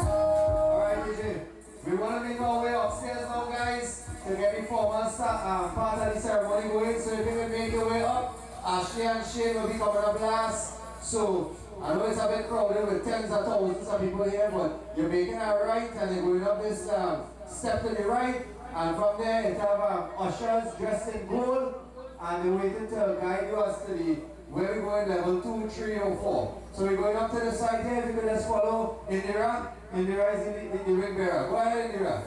Alright, DJ. We want to make our way upstairs now, guys, to get the formal part of the ceremony going. So if you can make your way up, Ashleigh and Shane will be coming up last. So I know it's a bit crowded with tens of thousands of people here, but you're making it right and you're going up this step to the right. And from there, you have ushers dressed in gold, and they're waiting to guide you as to where we're going, level 2, 3, or 4. So we're going up to the side here. If you could just follow Indira. Indira is the ring bearer. Go ahead, Indira.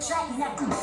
track is not good.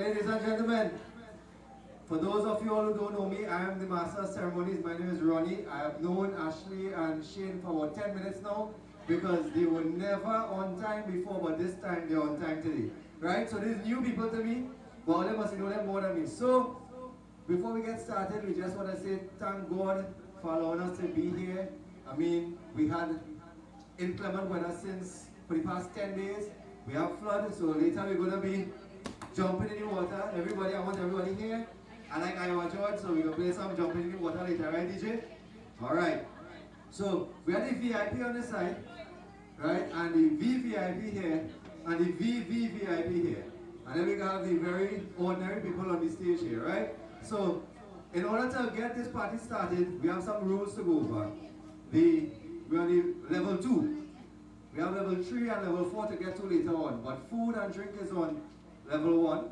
Ladies and gentlemen, for those of you all who don't know me, I am the Master of Ceremonies. My name is Ronnie. I have known Ashleigh and Shane for about 10 minutes now because they were never on time before, but this time they're on time today. Right? So these new people to me, but all them must know them more than me. So, before we get started, we just want to say thank God for allowing us to be here. I mean, we had inclement weather for the past 10 days. We have flood, so later we're going to be jumping in the water. Everybody, I want everybody here. I like Iowa George, so we're going to play some jumping in the water later, right, DJ? Alright. So, we have the VIP on the side, right? And the VVIP here, and the VVVIP here. And then we have the very ordinary people on the stage here, right? So, in order to get this party started, we have some rules to go over. We're on the level 2. We have level 3 and level 4 to get to later on. But food and drink is on level 1.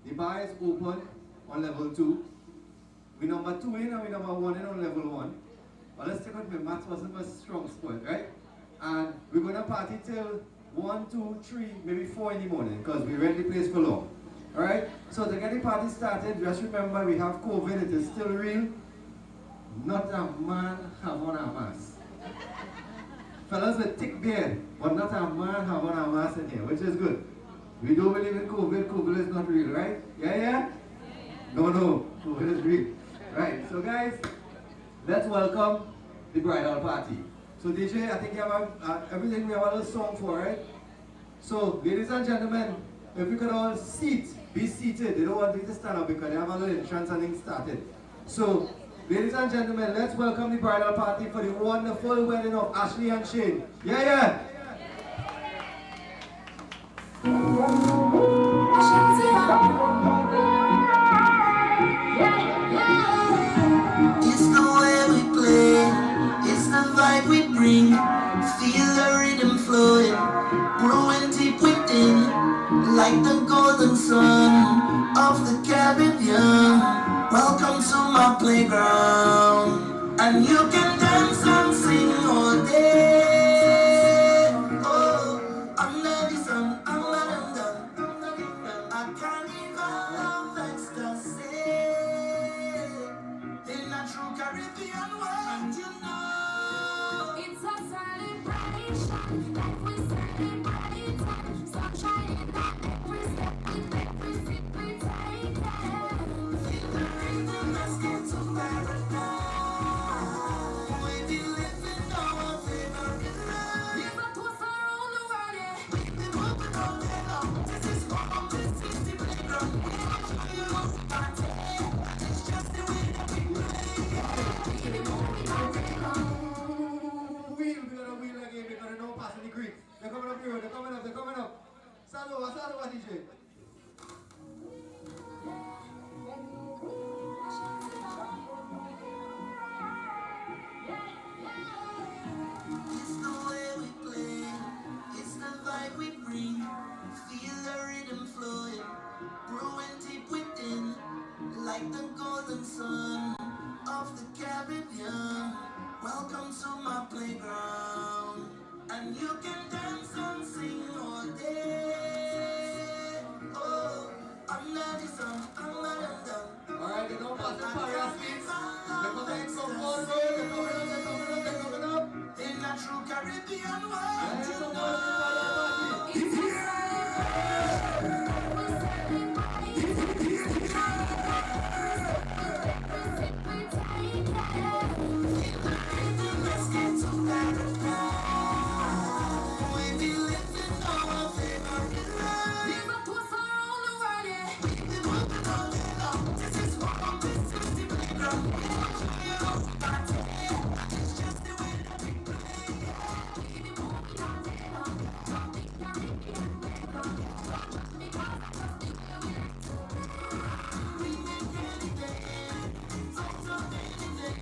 The bar is open on level 2. We number 2 in and we number 1 in on level 1. But let's take out my maths wasn't my strong spot, right? And we're going to party till 1, 2, 3, maybe 4 in the morning because we rent the place for long. Alright? So to get the party started, just remember we have COVID, it is still real. Not a man have on a mask. Fellas with thick beard, but not a man have on a mask in here, which is good. We don't believe in COVID. COVID is not real, right? Yeah, yeah? No, no. COVID is real. Right. So guys, let's welcome the bridal party. So DJ, I think you have everything we have a little song for, right? So, ladies and gentlemen, if we could all be seated. They don't want you to stand up because they have a little entrance and things started. So, ladies and gentlemen, let's welcome the bridal party for the wonderful wedding of Ashleigh and Shane. Yeah, yeah! It's the way we play, it's the vibe we bring. Feel the rhythm flowing, growing deep within, like the golden sun of the Caribbean. Welcome to my playground, and you can dance and sing all day. Oh, under the sun, under the sun, a carnival of ecstasy. In a true Caribbean world, you know it's a celebration, like we celebrate sunshine in every step, with every sip we take. Feel the rhythm, let's get to paradise. We be living our favorite life. Live a toast around the world, yeah. We be moving all day long. This is home, this is the playground. We want you to party. It's just the way that we Wheel again because they don't pass any creek. They're coming up here, they're coming up. Salud, DJ. It's the way we play, it's the vibe we bring. Feel the rhythm flowing, growing deep within, like the golden sun of the Caribbean. Welcome to my playground, and you can dance and sing all day. Oh, under the sun, under the sun. Alright, they don't pass the paraspins. They're coming from all road, they're coming up. In a true Caribbean world, Let's you support the know. bridal party. Let's get to paradise. We be living our favorite life. Live a toast around the world, yeah. We be moving all day long. This is home, this is the playground. We want you to party. It's just the way that we play. We be moving all day long. Something Caribbean welcome. Not just because I just think that we like to play. We make anything, so anything.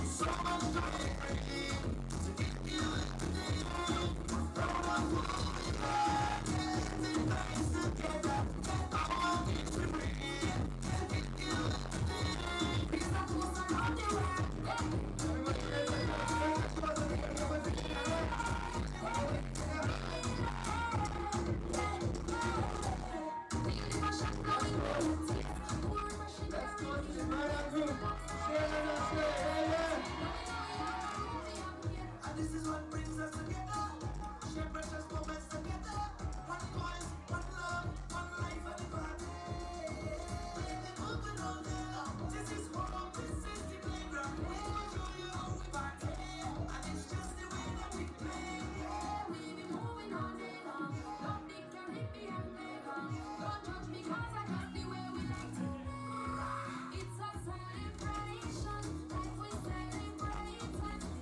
So much joy and freedom to give you everything. From our moving heart, living nice together. Our gifts we bring, give you everything. Please not to us around the world. Let's go to the bridal group. Shane and Ashleigh, yeah, yeah. And this is what brings us together. Share precious moments together. One voice, one love, one life and a party. We've been moving all day long. This is home, this is the playground. We will show you how we party. And it's just the way that we play. Yeah, we've been moving all day long. Love the Caribbean playground. Don't judge me 'cause I just the way we like to. It's a celebration, like we celebrate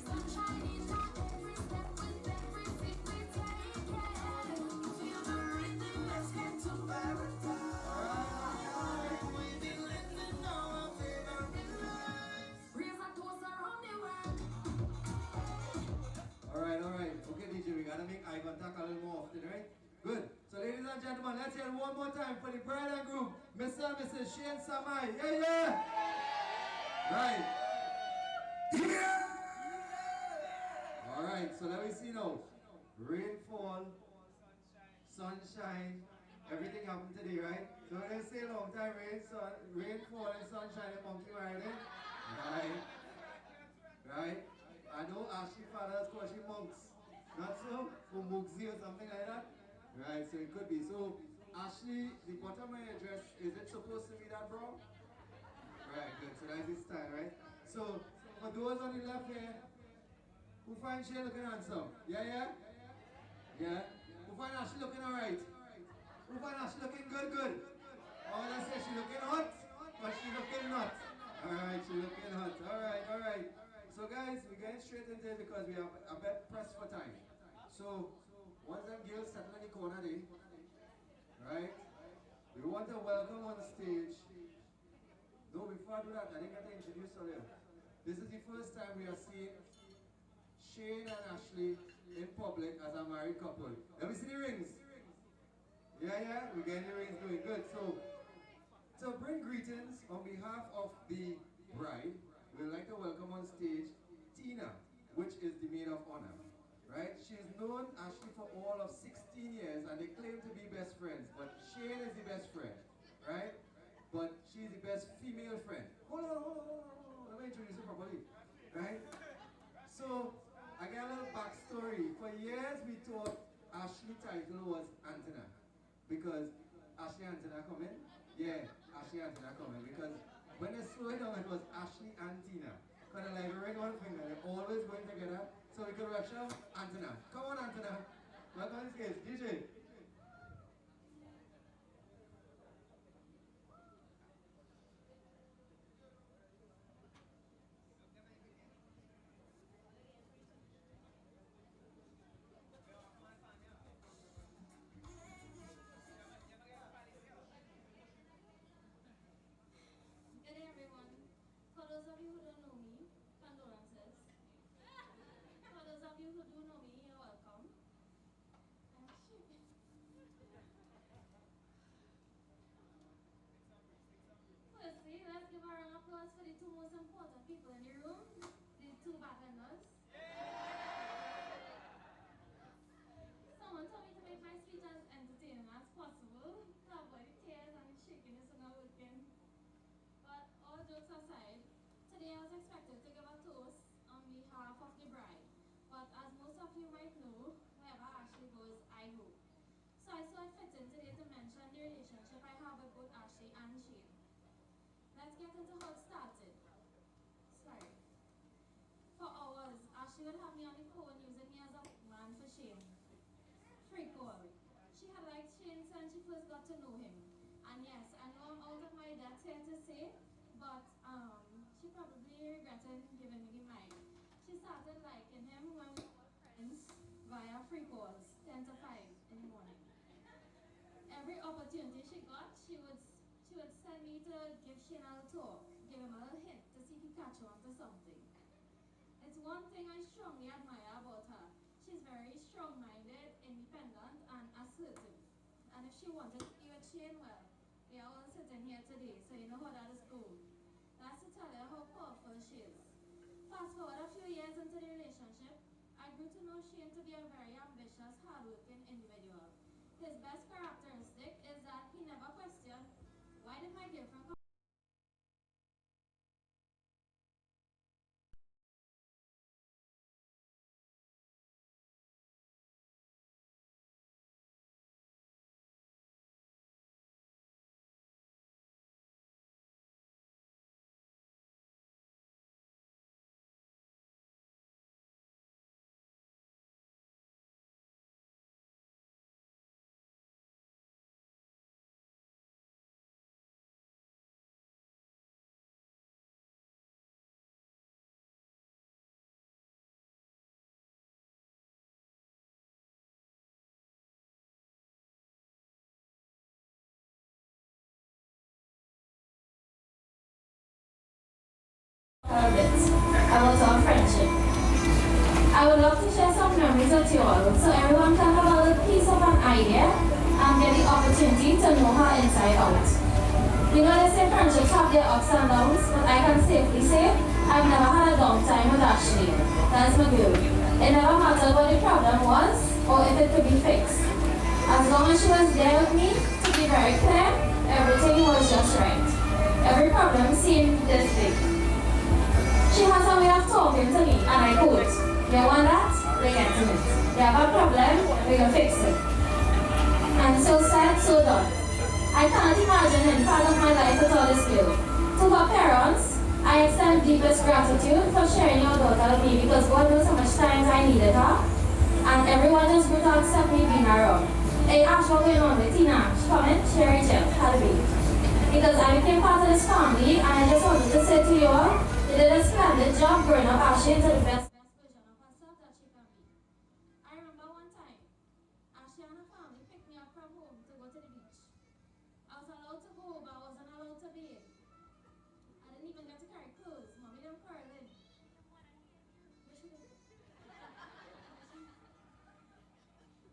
sunshine in every step, with every sip we take. Feel the rhythm, let's get to paradise. We be living our favorite life. Raise a toast around the world. Alright. Okay, DJ, we gotta make eye contact a little more often, right? Good. So, ladies and gentlemen, let's hear it one more time for the bridal group, Mr. and Mrs. Shane Samai. Yeah, yeah! Right. Alright, so let me see now. Rainfall, sunshine, everything happened today, right? So we're gonna say a long time, rainfall and sunshine and monkey riding. Right? I know Ashley fathers call she monks. Not so? For Mugsy or something like that? Right, so it could be. So Ashleigh, the bottom of your dress, is it supposed to be that brown? Right, good. So that's his style, right? So, for those on the left here, who find Shay looking handsome? Yeah, yeah? Yeah? Who find Ashleigh looking alright? Who find Ashleigh looking good, good? Oh, let's say she looking hot, but she looking not. Alright, she looking hot. Alright. So guys, we're getting straight into it because we are a bit pressed for time. So, once them girls settle in the corner there, right? We want to welcome on stage. No, before I do that, I didn't get to introduce her. This is the first time we are seeing Shane and Ashleigh in public as a married couple. Let me see the rings. Yeah, we're getting the rings going. Good. So, to bring greetings on behalf of the bride, we'd like to welcome on stage Tina, which is the maid of honor. Right? She's known Ashleigh for all of 16 years and they claim to be best friends, but Shane is the best friend. Right? But she's the best female friend. Hold on. Let me introduce you properly. Right? So, I got a little backstory. For years we thought Ashleigh's title was Antenna. Because Ashleigh Antenna come in? Yeah, Ashleigh Antenna come in. Because when they slow it down, it was Ashleigh and Tina. Kind of like ring on finger, they're always going together. So we could rush out Antenna. Come on, Antenna. Welcome on stage. DJ. Good day, everyone. For those of you who don't know me, condolences. For those of you who do know me, you're welcome. I'm shaking. Firstly, let's give a round of applause for the two most important people in the room, the two bartenders. Someone told me to make my speech as entertaining as possible to avoid the tears and the shakiness when I'm working. But all jokes aside, today I was expected to give a toast on behalf of the bride. But as most of you might know, wherever Ashleigh goes, I go. So I saw it fitting today to mention the relationship I have with both Ashleigh and Shane. Let's get into how it started. Sorry. For hours, Ashleigh would have me on the phone using me as a man for Shane. Free call. She had liked Shane since she first got to know him. And yes, I know I'm out of my depth here to say, but she probably regretted giving me the mic. She started liking him when we were friends via free calls, 10 to 5 in the morning. Every opportunity she got, she would send me to give Shane a little talk, give him a little hint to see if he catch on to something. It's one thing I strongly admire about her. She's very strong-minded, independent, and assertive. And if she wanted to be with Shane, well, we are all sitting here today, so you know how that is gold. That's to tell you how powerful she is. Fast forward a few years into the relationship, I grew to know Shane to be a very ambitious, hardworking individual. His best characteristic is that he never questioned, why did my girlfriend come? I was on friendship. I would love to share some memories with you all so everyone can have a little piece of an idea and get the opportunity to know her inside out. You know, they say friendships have their ups and downs, but I can safely say I've never had a down time with Ashleigh. That is my girl. It never mattered what the problem was or if it could be fixed. As long as she was there with me, to be very clear, everything was just right. Every problem seemed this big. She has a way of talking to me, and I quote, "You want that? We get to it. You have a problem, we can fix it." And And so said, so done. I cannot imagine any part of my life without this girl. To her parents, I extend deepest gratitude for sharing your daughter with me because God knows how much times I needed her. And everyone just grew to accept me being around. Hey Ash, what going on with Tina? She coming? She Rachel, had a baby. Because I became part of this family and I just wanted to say to you all, you did a splendid job growing up Ashley into the best version of herself that she can be. I remember one time, Ashley and her family picked me up from home to go to the beach. I was allowed to go, but I wasn't allowed to bathe. I didn't even get to carry clothes. Mommy didn't curl in.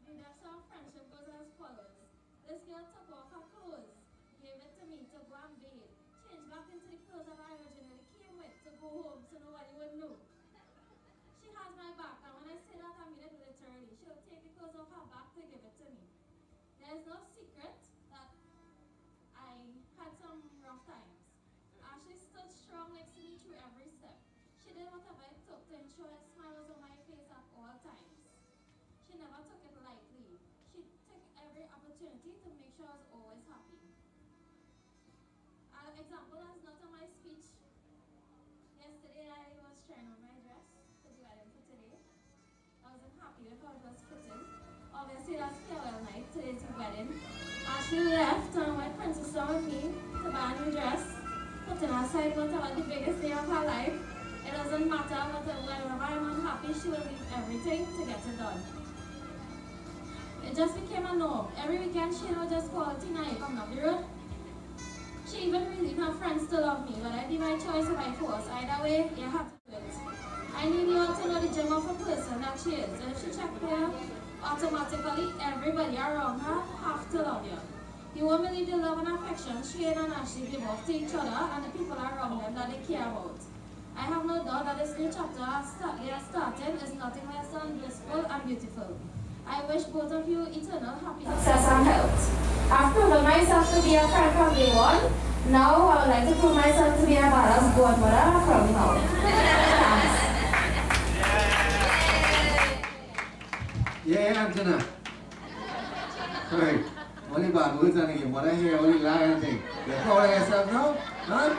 The depths of friendship goes as follows. This girl took off her clothes, gave it to me to go and bathe, changed back into the clothes that I originally came with to go home so nobody would know. She has my back, and when I say that, I mean it literally. She'll take the clothes off her back to give it to me. There is no secret that I had some rough times. Ashley stood strong next to me through every step. She did whatever it took to ensure a smile was on my face at all times. She never took it lightly. She took every opportunity to make sure I was always happy. An example that's not on my speech. Yesterday I was trying on my dress for the wedding for today. I wasn't happy with how it was fitting. Obviously that's farewell night, today's the wedding. Ashley left and went princess down with me to buy a new dress. Putting aside whatever the biggest day of her life. It doesn't matter whenever I'm unhappy, she will leave everything to get it done. It just became a norm. Every weekend she would just call Tina, you come up the road. She even relieved her friends to love me, but I be my choice or by force. Either way, you have to do it. I need you all to know the gem of a person that she is. And if she check there, automatically everybody around her have to love you. You won't believe the love and affection Shane and Ashley give off to each other and the people around them that they care about. I have no doubt that this new chapter they are starting is nothing less than blissful and beautiful. I wish both of you eternal happiness, success and health. I've proven myself to be a friend from day one. Now I would like to prove myself to be a badass godmother from now. Thanks. Yeah, Anjana. Right. Only bad words and again. What I hear, only lie and thing. You're proud of yourself now? Huh?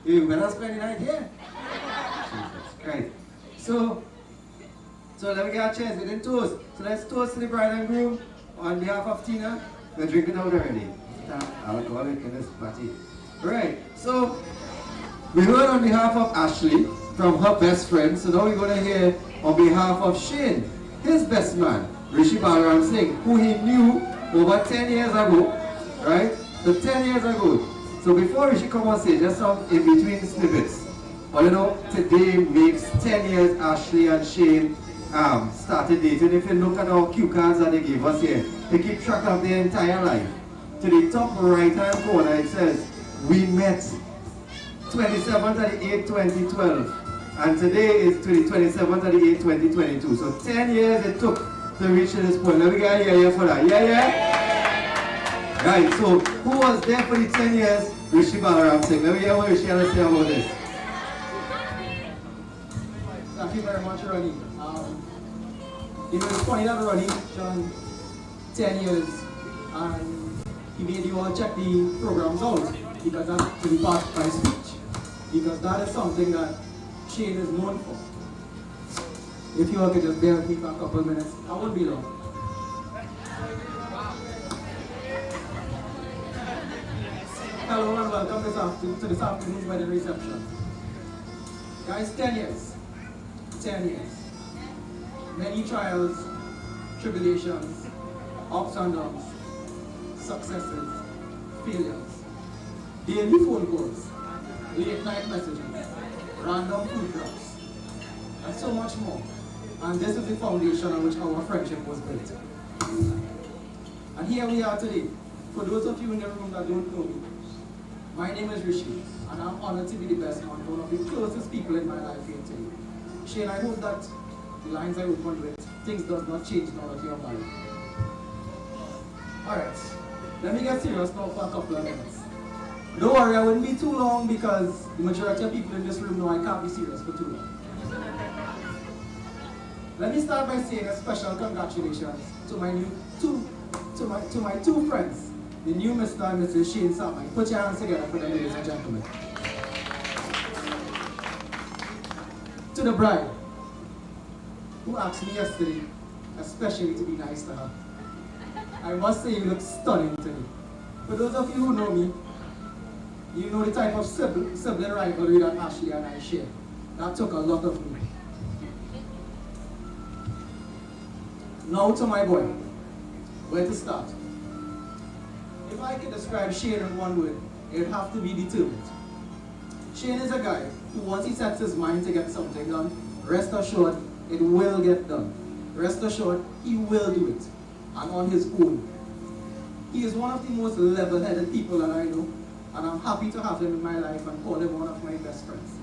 You better spend the night here. Jesus Christ. So let me get a chance. We didn't toast. So let's toast to the bride and groom on behalf of Tina. We're drinking out already. Alcoholic in this party. Right. So we heard on behalf of Ashleigh from her best friend. So now we're going to hear on behalf of Shane, his best man, Rishi Balaram Singh, who he knew over 10 years ago. Right? So 10 years ago. So before Rishi come on stage, just some in between snippets. But you know, today makes 10 years Ashleigh and Shane started dating. If you look at our cue cards that they gave us here, they keep track of their entire life. To the top right hand corner it says, we met 27/38/2012 and today is to the 27/38/2022. So 10 years it took to reach to this point. Let me get a yeah for that. Yeah? Right, so who was there for the 10 years? Rishi Balaram Singh. Let me hear what Rishi has to say about this. Thank you very much, Ronnie. It was funny that Ronnie done 10 years and he made you all check the programs out because that's to be part of my speech. Because that is something that Shane is known for. If you all could just bear with me for a couple of minutes, I won't be long. Hello and welcome to this afternoon's wedding reception. Guys, 10 years. 10 years. Many trials, tribulations, ups and downs, successes, failures, daily phone calls, late night messages, random food drops, and so much more. And this is the foundation on which our friendship was built. And here we are today. For those of you in the room that don't know me, my name is Rishi, and I'm honored to be the best man, one of the closest people in my life here today. Shane, I hope that the lines I opened with, things does not change now that you're married. Alright, let me get serious now for a couple of minutes. Don't worry, I wouldn't be too long because the majority of people in this room know I can't be serious for too long. Let me start by saying a special congratulations to my new two to my two friends, the new Mr. and Mrs. Shane Samai. Put your hands together for them, ladies and gentlemen. To the bride, who asked me yesterday, especially to be nice to her. I must say you look stunning to me. For those of you who know me, you know the type of sibling rivalry that Ashleigh and I share. That took a lot of me. Now to my boy. Where to start? If I could describe Shane in one word, it would have to be determined. Shane is a guy who, once he sets his mind to get something done, rest assured it will get done. Rest assured he will do it, and on his own. He is one of the most level-headed people that I know, and I'm happy to have him in my life and call him one of my best friends.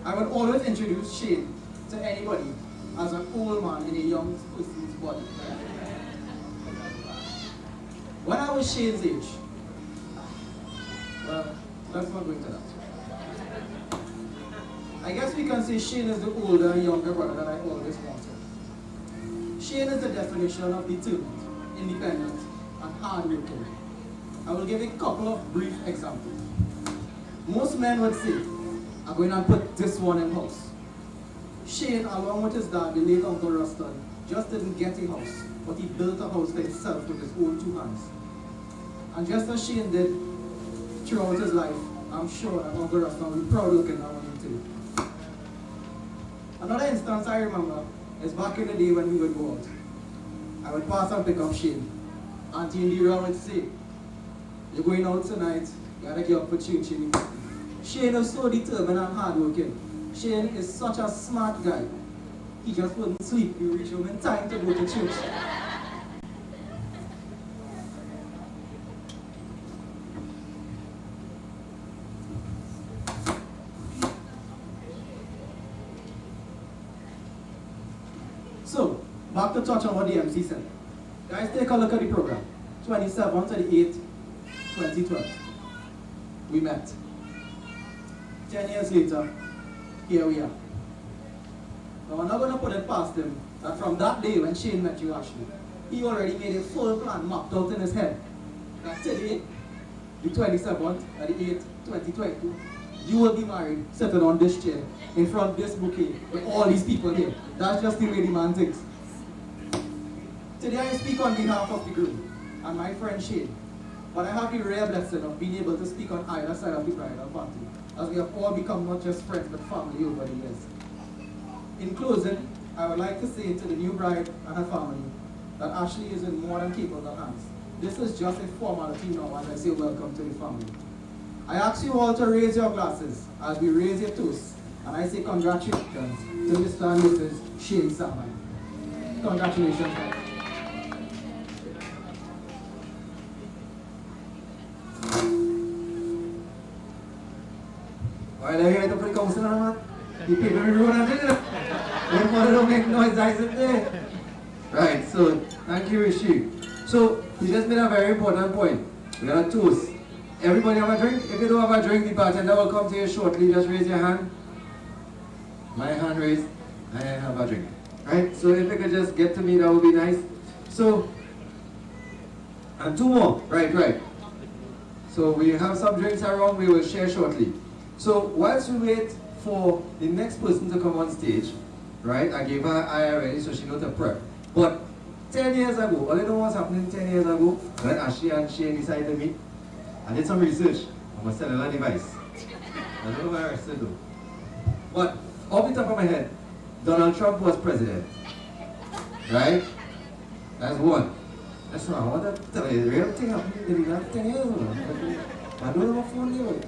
I would always introduce Shane to anybody as an old man in a young person's body. When I was Shane's age, well, let's not go into that. I guess we can say Shane is the older and younger brother that I always wanted. Shane is the definition of determined, independent, and hardworking. I will give a couple of brief examples. Most men would say, I'm going to put this one in house. Shane, along with his dad, the late Uncle Ruston, just didn't get a house, but he built a house for himself with his own two hands. And just as Shane did throughout his life, I'm sure that Uncle Ruston will be proud looking at him too. Another instance I remember is back in the day when we would go out. I would pass and pick up Shane. Auntie Indira would say, you're going out tonight, you gotta get up for church. Shane is so determined and hardworking. Shane is such a smart guy. He just wouldn't sleep. He reached home in time to go to church. So, back to touch on what the MC said. Guys, take a look at the program. 27th to the 8th, 2012. We met. 10 years later, here we are. Now, I'm not going to put it past him that from that day when Shane met you, Ashleigh, he already made a full plan mapped out in his head. That today, the 27th and the 8th, 2022, you will be married, sitting on this chair, in front of this bouquet, with all these people here. That's just the way the man thinks. Today I speak on behalf of the groom and my friend Shane, but I have the rare blessing of being able to speak on either side of the bridal party, as we have all become not just friends but family over the years. In closing, I would like to say to the new bride and her family that Ashleigh is in more than capable hands. This is just a formality now as I say welcome to the family. I ask you all to raise your glasses as we raise your toast, and I say congratulations to Mr. and Mrs. Shane Samai. Congratulations. Alright, lagi ito pwede kamusta na naman. Ipipin mo na din. Don't want to make noise, I said there. Right, so thank you, Rishi. So he just made a very important point. We got a toast. Everybody have a drink? If you don't have a drink, the bartender will come to you shortly. Just raise your hand. My hand raised. I have a drink. Right? So if you could just get to me, that would be nice. So, and two more. Right. So we have some drinks around. We will share shortly. So whilst we wait for the next person to come on stage, right? I gave her eye already, so she knows to prep. But 10 years ago, all you know what's happening 10 years ago, when Ashleigh and Shane decided to meet, I did some research on my cellular device. I don't know where I still do. But off the top of my head, Donald Trump was president. Right? That's one. That's not. I want to tell you the real thing happened in the last 10 years ago. I don't know what phone they were.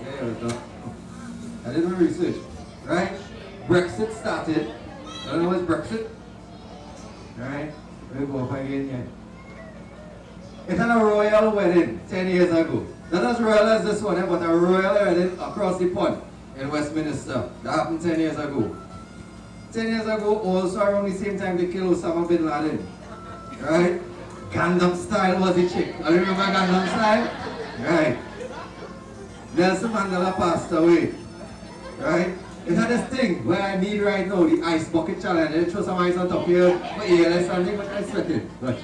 There we go. I did my research. Right? Brexit started. I don't know what's Brexit. Alright? We'll go up again here. It's a royal wedding 10 years ago. Not as royal as this one, but a royal wedding across the pond in Westminster. That happened 10 years ago. 10 years ago, also around the same time they killed Osama bin Laden. Right? Gangnam Style was the chick. I remember Gangnam Style? Right. Nelson Mandela passed away. Right? It had this thing where I need right now, the ice bucket challenge. I throw some ice on top here, my ear is standing, but I'm sweating. Look.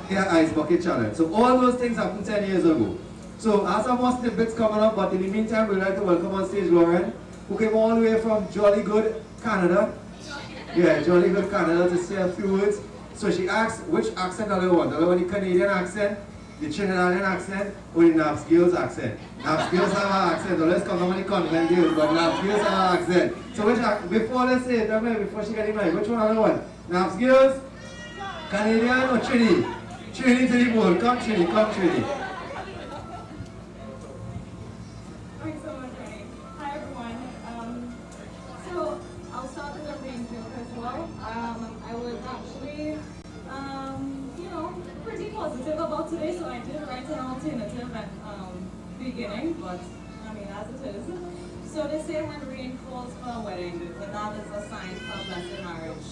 Yeah, ice bucket challenge. So all those things happened 10 years ago. So as some more snippets coming up, but in the meantime, we'd like to welcome on stage Lauren, who came all the way from Jolly Good, Canada. Yeah, Jolly Good, Canada, to say a few words. So she asked, which accent do they want? Do they want the Canadian accent, the Trinidadian accent, or the Naps Girls accent? Naps Girls have an accent, so let's come from the Convent Girls, but Naps Girls have an accent. So which, before let's say it, before she get in mind, which one do they want? Naps Girls, Canadian, or Trini? Trini to the board, come Trini, come Trini. Thanks so much, Ray. Hi, everyone. So I'll start with a rain joke as well. I was actually, pretty positive about today, so I did write an alternative at beginning, but I mean, as it is. So they say when rain falls for a wedding, that is a sign for a blessed marriage.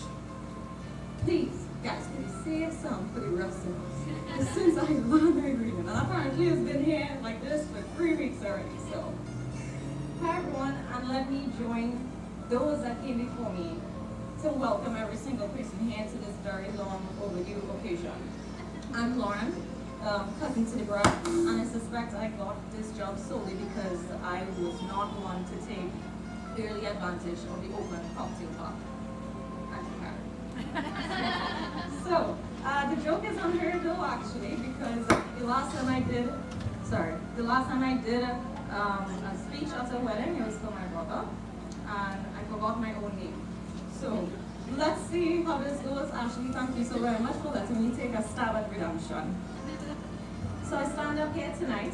Please, guys, can you save some for the rest of us? Since I love my reading, and apparently it's been here like this for 3 weeks already, so. Hi everyone, and let me join those that came before me to welcome every single person here to this very long overdue occasion. I'm Lauren, cousin to the bride, and I suspect I got this job solely because I was not one to take early advantage of the open cocktail bar. So, the joke is unheard though actually, because the last time I did a speech at a wedding, it was for my brother, and I forgot my own name. So, let's see how this goes. Ashleigh, thank you so very much for letting me take a stab at redemption. So I stand up here tonight,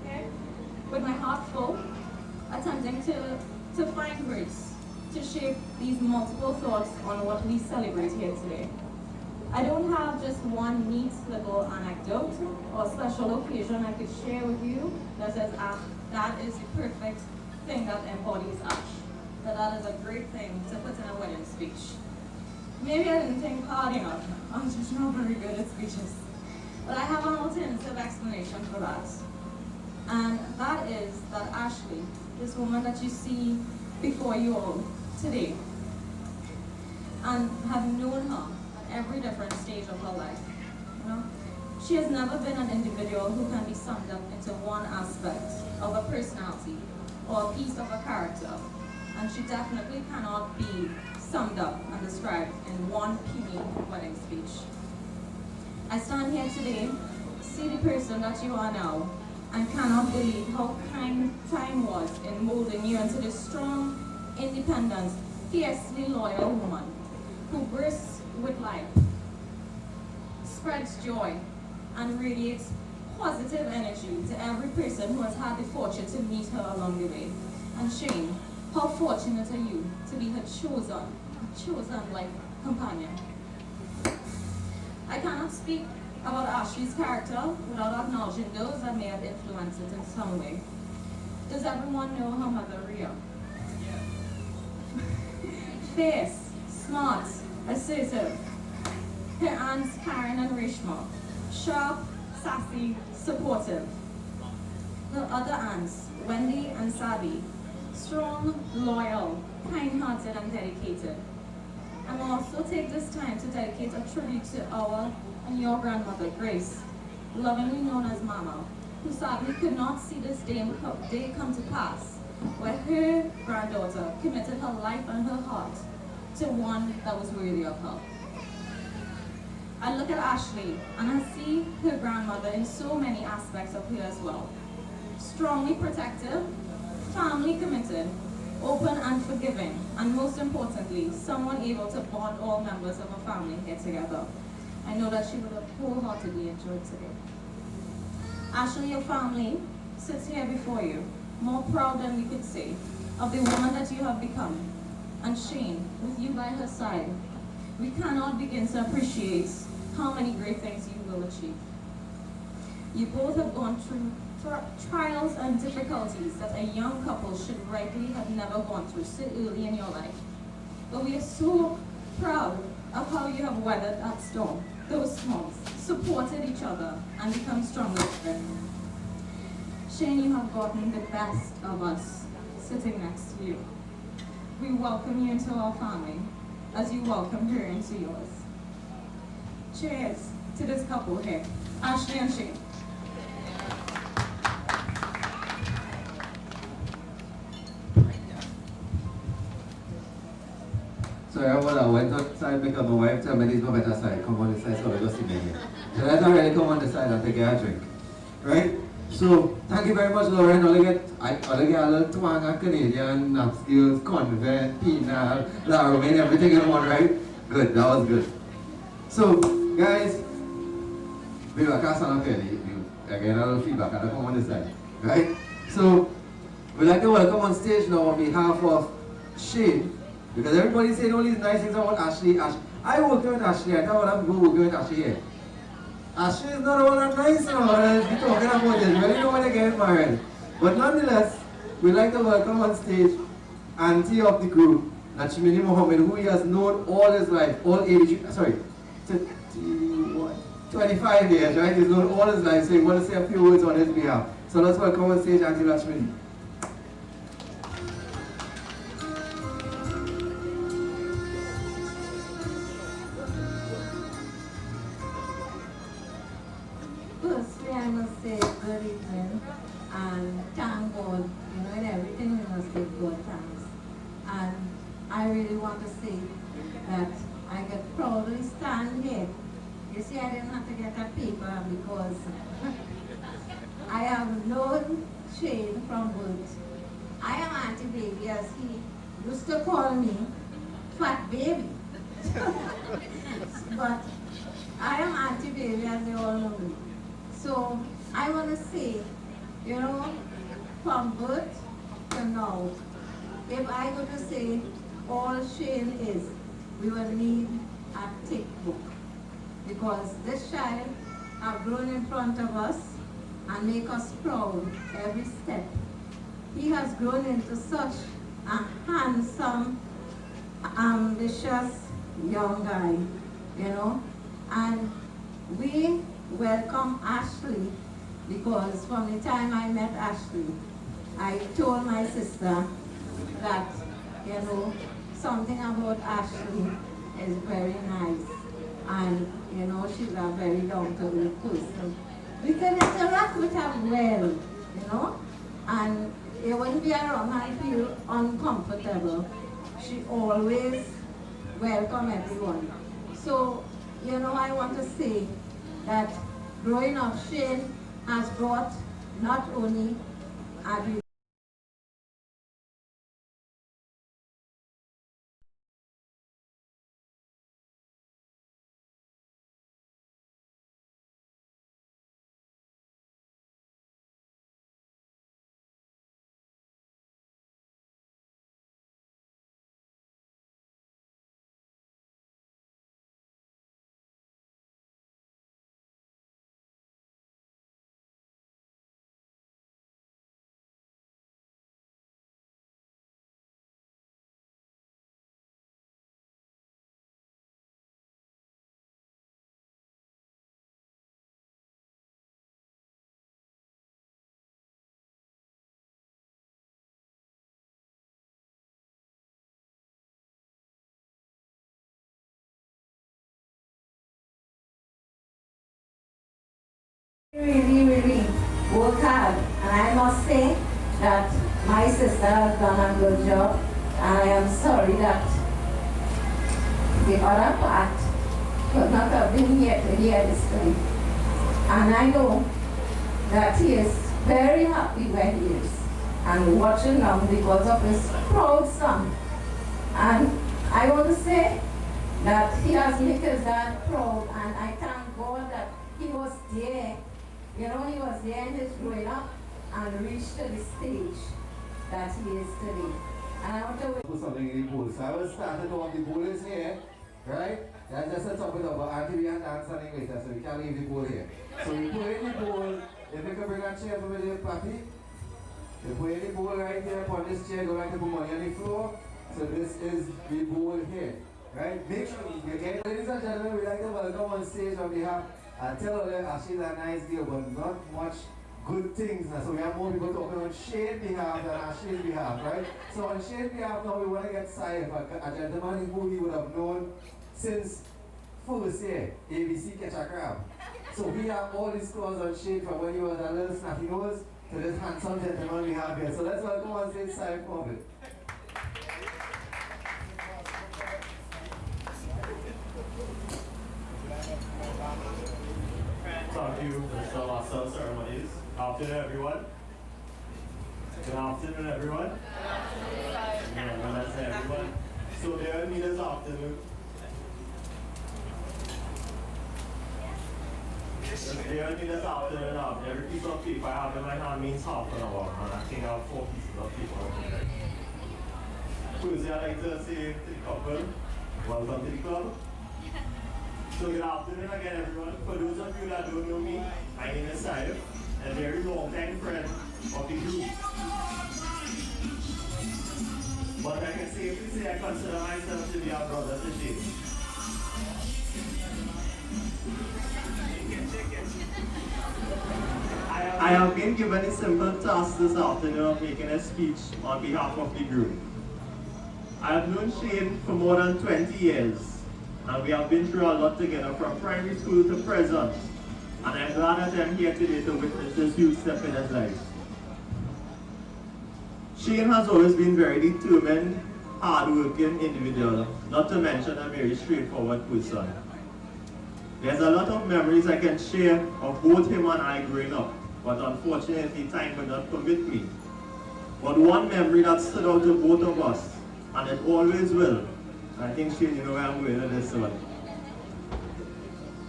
okay, with my heart full, attempting to find words to shape these multiple thoughts on what we celebrate here today. I don't have just one neat little anecdote or special occasion I could share with you that says, that is the perfect thing that embodies Ash. That is a great thing to put in a wedding speech. Maybe I didn't think hard enough. I'm just not very good at speeches. But I have an alternative explanation for that. And that is that Ashleigh, this woman that you see before you all today, and have known her at every different stage of her life. She has never been an individual who can be summed up into one aspect of a personality or a piece of a character. And she definitely cannot be summed up and described in one puny wedding speech. I stand here today, see the person that you are now, and cannot believe how kind time was in molding you into this strong, independent, fiercely loyal woman who bursts with life, spreads joy, and radiates positive energy to every person who has had the fortune to meet her along the way. And Shane, how fortunate are you to be her chosen life companion. I cannot speak about Ashleigh's character without acknowledging those that may have influenced it in some way. Does everyone know her mother, Rhea? Fierce, smart, assertive. Her aunts, Karen and Reshma. Sharp, sassy, supportive. Her other aunts, Wendy and Sabi. Strong, loyal, kind-hearted and dedicated. And we'll also take this time to dedicate a tribute to our and your grandmother, Grace, lovingly known as Mama, who sadly could not see this day come to pass, where her granddaughter committed her life and her heart to one that was worthy of her. I look at Ashleigh and I see her grandmother in so many aspects of her as well. Strongly protective, family committed, open and forgiving, and most importantly, someone able to bond all members of a family here together. I know that she would have wholeheartedly enjoyed today. Ashleigh, your family sits here before you, more proud than we could say, of the woman that you have become. And Shane, with you by her side, we cannot begin to appreciate how many great things you will achieve. You both have gone through trials and difficulties that a young couple should rightly have never gone through so early in your life. But we are so proud of how you have weathered that storm, those storms, supported each other, and become stronger together. Shane, you have gotten the best of us sitting next to you. We welcome you into our family as you welcome her into yours. Cheers to this couple here, Ashleigh and Shane. Sorry, I went outside because my wife told me this is my better side. Come on this side so we go see me here. So let's already come on this side and take a drink. Right? So thank you very much, Lauren. I get a little twang of Canadian, skills, convent, penal, La Romaine, everything in one, right? Good, that was good. So guys, we were cast on a fairly, again a little feedback, and I come on this side. Right? So we'd like to welcome on stage now on behalf of Shane. Because everybody saying all these nice things about Ashleigh. I work with Ashleigh. I thought I'm going to work with Ashleigh here. Ashleigh is not all that nice now. I'll be talking about this. Really don't want to get married. But nonetheless, we'd like to welcome on stage auntie of the group, Nachimini Mohammed, who he has known all his life, all 25 years, right? He's known all his life, so he wants to say a few words on his behalf. So let's welcome on stage Auntie Nachimini. I must say good evening and thank God, in everything we must give God thanks. And I really want to say that I could proudly stand here. You see, I didn't have to get a paper because I have known Shane from birth. I am Auntie Baby, as he used to call me, Fat Baby. But I am Auntie Baby, as they all know me. So I want to say, from birth to now, if I go to say all Shane is, we will need a thick book. Because this child have grown in front of us and make us proud every step. He has grown into such a handsome, ambitious young guy, and we welcome Ashleigh because from the time I met Ashleigh, I told my sister that, something about Ashleigh is very nice. And, she's a very down-to-earth person. We can interact with her well, and it wouldn't be around her I feel uncomfortable. She always welcome everyone. So, I want to say that growing up, Shane has brought not only a really work hard, and I must say that my sister has done a good job, and I am sorry that the other part could not have been here to hear the story. And I know that he is very happy where he is and watching now because of his proud son. And I want to say that he has made his dad proud, and I thank God that he was there. He was there in his growing up and reached to the stage that he is today. And I want to put something in the pool. So I will start it off. The pool is here, right? That's just a top it up, but until we have dance something later, so we can't leave the pool here. So we put in the pool. If you can bring a chair for me there, Papi. You put in the bowl right here upon this chair. Don't like to put money on the floor. So this is the bowl here, right? Make sure you get it. Ladies and gentlemen, we'd like to welcome on stage on behalf. Tell her that she's a nice girl, but not much good things. So we have more people talking on Shane's behalf than Ashleigh's behalf, right? So on Shane's behalf now we want to get Sai, a gentleman who we would have known since first year, ABC Catch a Crab. So we have all these scores on Shane from when he was a little snappy nose to this handsome gentleman we have here. So let's welcome on stage Sai Corbett. Thank you, Mr. Master of Ceremonies. Afternoon, everyone. Good afternoon, everyone. When I say everyone. So there me this afternoon. There me this afternoon. Every piece of paper I have in my hand means half an hour, and I think I have 4 pieces of paper. Firstly, I'd like to say to the couple, welcome to the club. So good afternoon again, everyone. For those of you that don't know me, my name is Saif, a very long-time friend of the group. But I can safely say I consider myself to be our brother to Shane. I have been given a simple task this afternoon of making a speech on behalf of the group. I have known Shane for more than 20 years. And we have been through a lot together from primary school to present. And I'm glad that I'm here today to witness this huge step in his life. Shane has always been very determined, hard-working individual, not to mention a very straightforward person. There's a lot of memories I can share of both him and I growing up, but unfortunately time would not permit me. But one memory that stood out to both of us, and it always will, I think Shane, you know where I'm going with this one.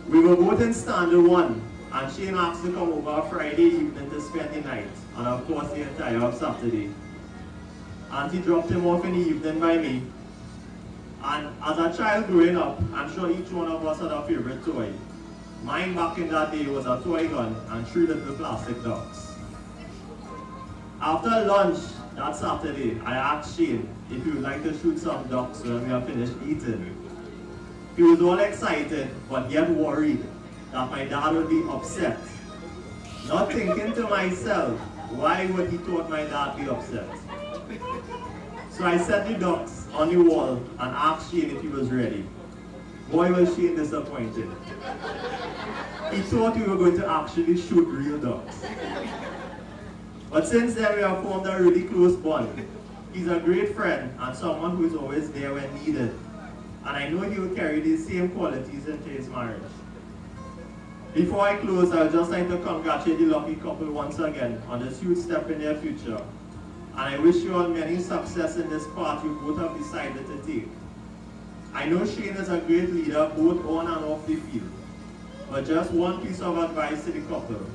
We were both in standard 1, and Shane asked to come over Friday evening to spend the night, and of course the entire of Saturday. Auntie dropped him off in the evening by me. And as a child growing up, I'm sure each one of us had a favorite toy. Mine back in that day was a toy gun and 3 little plastic ducks. After lunch that Saturday, I asked Shane if he would like to shoot some ducks when we are finished eating. He was all excited, but yet worried that my dad would be upset. Not thinking to myself, why would he thought my dad be upset? So I set the ducks on the wall and asked Shane if he was ready. Boy, was Shane disappointed. He thought we were going to actually shoot real ducks. But since then we have formed a really close bond. He's a great friend and someone who is always there when needed. And I know he will carry these same qualities into his marriage. Before I close, I would just like to congratulate the lucky couple once again on this huge step in their future. And I wish you all many success in this path you both have decided to take. I know Shane is a great leader both on and off the field. But just one piece of advice to the couple.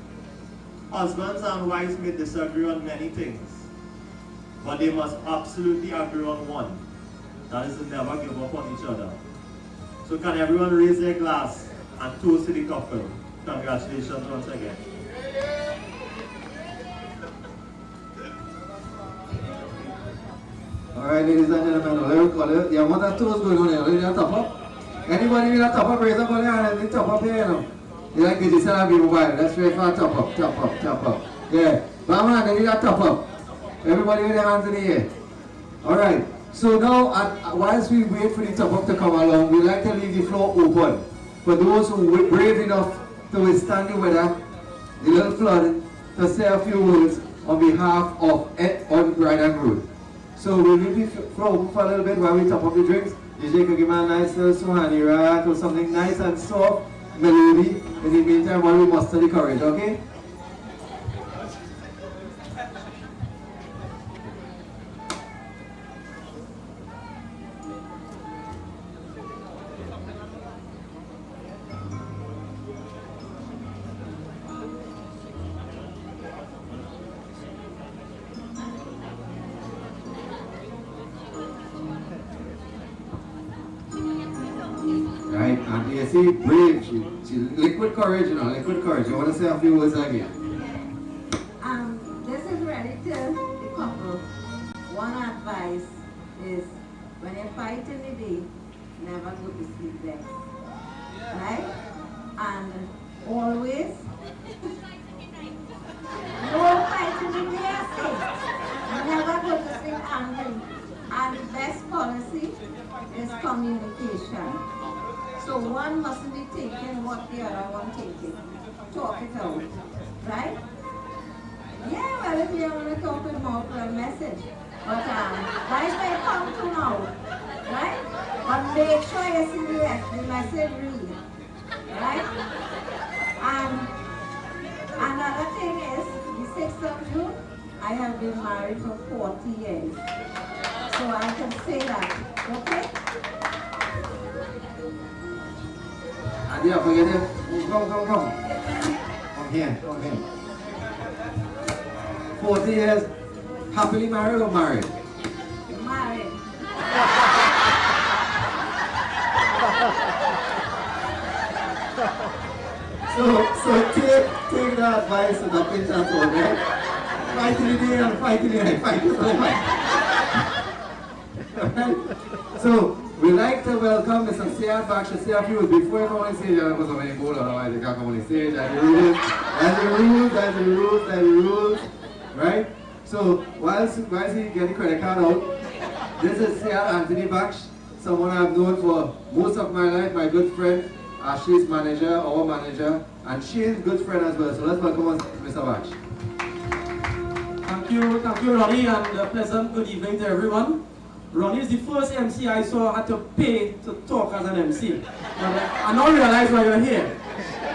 Husbands and wives may disagree on many things, but they must absolutely agree on one. That is to never give up on each other. So can everyone raise their glass and toast to the couple. Congratulations once again. Alright, ladies and gentlemen, yeah, what that toast going on here? Ready to top up? Anybody need a top up? Raise up on your hand and top up here, you know. You like this, you have people buy it. That's right for top up, top up, top up. Yeah. But man, they need a top up. Everybody with their hands in the air. Alright. So now, whilst we wait for the top up to come along, we like to leave the floor open for those who are brave enough to withstand the weather, the little flood, to say a few words on behalf of Ed on Bride and Groom. So we'll leave the floor open for a little bit while we top up the drinks. DJ could give me a nice little Suhani rat or something nice and soft, melody. In the meantime, while we muster the courage, okay? Right, and you see, brave, she liquid courage, you know, liquid courage. You want to say a few words again? This is ready to the couple. One advice is when you fight in the day, never go to sleep there. Right? And always And the best policy is communication. So one mustn't be taking what the other one taking. Talk it out, right? Yeah, well, if you want to talk with more for a message. But guys may come to now, right? But make sure you see the message read, right? And another thing is, the 6th of June, I have been married for 40 years. So I can say that, okay? And yeah, forget it. Come. Come here. 40 years, happily married or married? Married. So take the advice of the pinch and sword, right? Fight in the day and fight in the night. Fight is all right. So we like to welcome Mr. Siad back. She say a few words before you come on stage. Because so many people, otherwise they can't come on stage. That's the rules. Right? So whilst he get the credit card out, this is Siad Anthony Baksh, someone I've known for most of my life, my good friend, Ashleigh's manager, our manager, and Shane's good friend as well. So let's welcome Mr. Baksh. Thank you, Ronnie, and a pleasant good evening to everyone. Ronnie is the first MC I saw had to pay to talk as an MC. I now realize why you're here.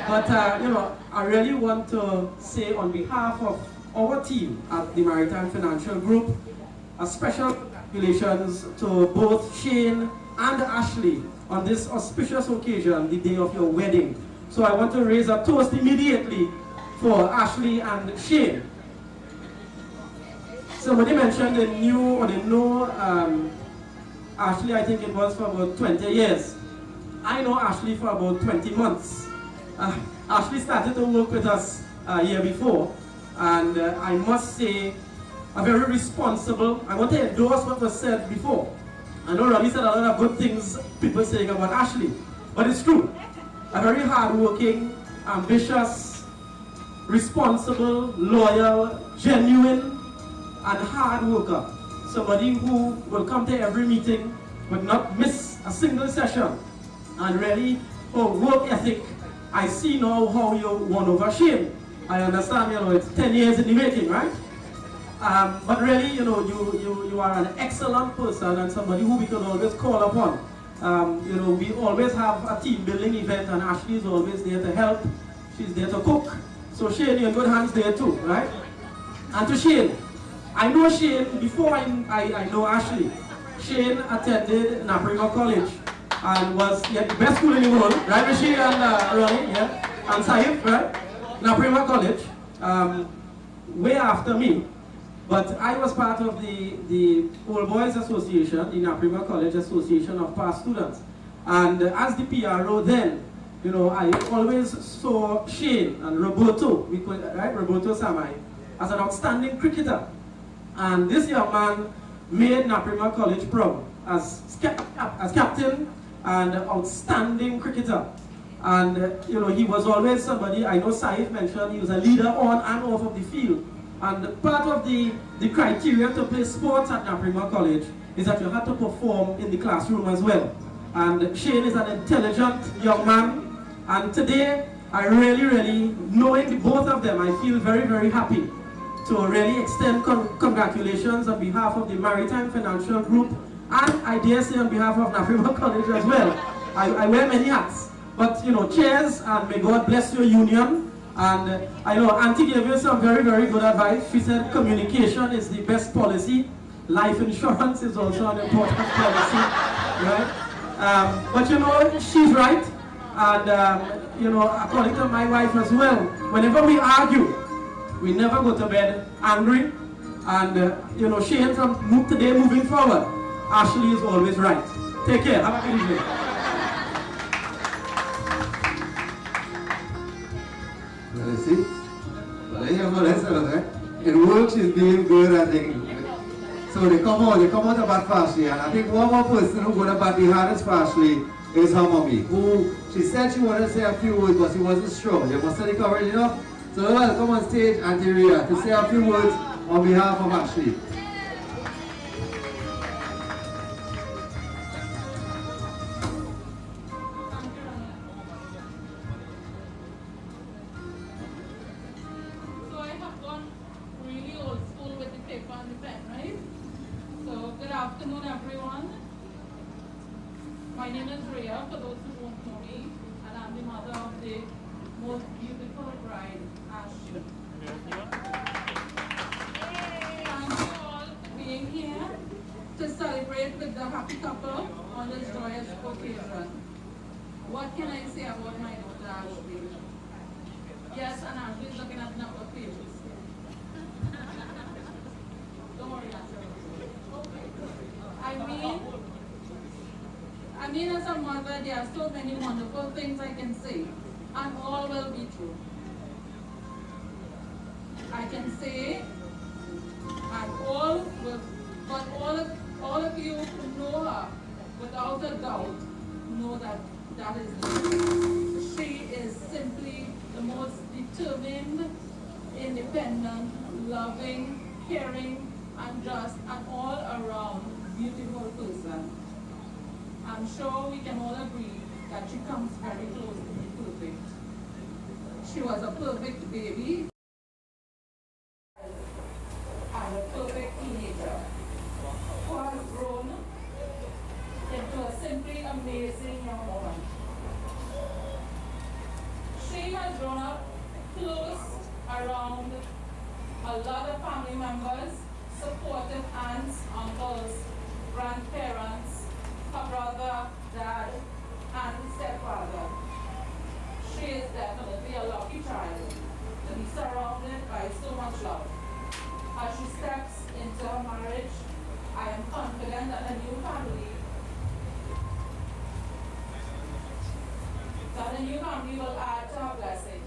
But I really want to say on behalf of our team at the Maritime Financial Group, a special congratulations to both Shane and Ashleigh on this auspicious occasion, the day of your wedding. So I want to raise a toast immediately for Ashleigh and Shane. Somebody mentioned they know Ashleigh, I think it was for about 20 years. I know Ashleigh for about 20 months. Ashleigh started to work with us a year before, and I must say, a very responsible. I want to endorse what was said before. I know Ronnie said a lot of good things people saying about Ashleigh, but it's true. A very hardworking, ambitious, responsible, loyal, genuine, and hard worker. Somebody who will come to every meeting, but not miss a single session. And really, for work ethic, I see now how you won over Shane. I understand, it's 10 years in the making, right? But really, you are an excellent person and somebody who we can always call upon. We always have a team building event, and Ashleigh is always there to help. She's there to cook. So Shane, you're in good hands there too, right? And to Shane, I know Shane before I know Ashleigh. Shane attended Naprima College and was the best school in the world, right? Shane and Ronnie, yeah, and Saif, right? Naprima College, way after me. But I was part of the Old Boys Association, the Naprima College Association of Past Students. And as the PRO then, I always saw Shane and Roberto, Roberto Samai, as an outstanding cricketer. And this young man made Naprima College proud as captain and outstanding cricketer. And he was always somebody, I know Saif mentioned, he was a leader on and off of the field. And part of the criteria to play sports at Naprima College is that you have to perform in the classroom as well. And Shane is an intelligent young man. And today, I really, knowing the both of them, I feel very, very happy to really extend congratulations on behalf of the Maritime Financial Group, and I dare say on behalf of Naprima College as well. I wear many hats, but cheers, and may God bless your union. And I know Auntie gave you some very, very good advice. She said communication is the best policy. Life insurance is also an important policy, right? But she's right, and according to my wife as well, whenever we argue, we never go to bed angry. And Shane, from today moving forward, Ashleigh is always right. Take care. Have a good evening. You see? It works, she's being good, I think. So they come out about Ashleigh, and I think one more person who got about the hardest for Ashleigh is her mommy, who she said she wanted to say a few words, but she wasn't sure. You must study coverage enough. So welcome on stage, Auntie Ria, to say a few words on behalf of Ashleigh. My name is Rhea, for those who don't know me, and I'm the mother of the most beautiful bride, Ashleigh. Thank you all for being here to celebrate with the happy couple on this joyous occasion. What can I say about my daughter Ashleigh? Yes, and Ashleigh is looking at number of pages. Don't worry, Ashleigh. I mean, as a mother, there are so many wonderful things I can say, and all will be true. I can say, and all will, but all of you who know her, without a doubt, know that that is the truth. She is simply the most determined, independent, loving, caring, and just an all-around beautiful person. I'm sure we can all agree that she comes very close to being perfect. She was a perfect baby and a perfect teenager who has grown into a simply amazing young woman. She has grown up close around a lot of family members, supportive aunts, uncles, grandparents, her brother, dad, and stepfather. She is definitely a lucky child to be surrounded by so much love. As she steps into her marriage, I am confident that a new family will add to her blessing.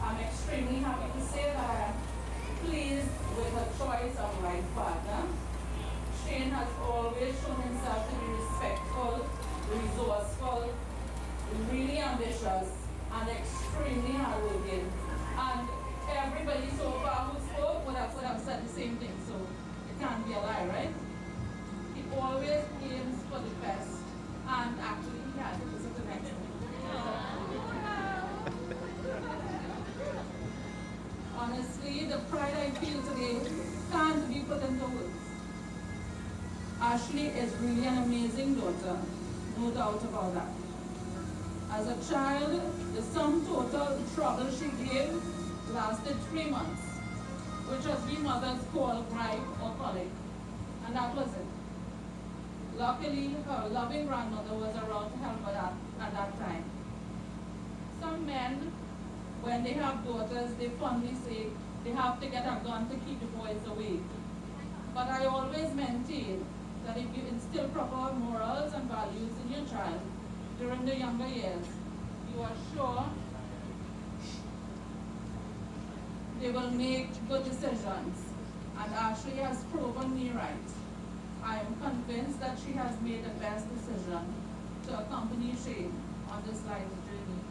I'm extremely happy to say that I am pleased with her choice of right partner. Shane has always shown himself to be respectful, resourceful, really ambitious, and extremely hardworking. And everybody so far who spoke would have said the same thing, so it can't be a lie, right? He always aims for the best, and actually he has it. This is the next one. Honestly, the pride I feel today can't be put into words. Ashleigh is really an amazing daughter, no doubt about that. As a child, the sum total trouble she gave lasted 3 months, which as we mothers call gripe or colic, and that was it. Luckily, her loving grandmother was around to help her at that time. Some men, when they have daughters, they fondly say they have to get a gun to keep the boys away. But I always maintain that if you instill proper morals and values in your child during the younger years, you are sure they will make good decisions. And Ashleigh has proven me right. I am convinced that she has made the best decision to accompany Shane on this life's journey.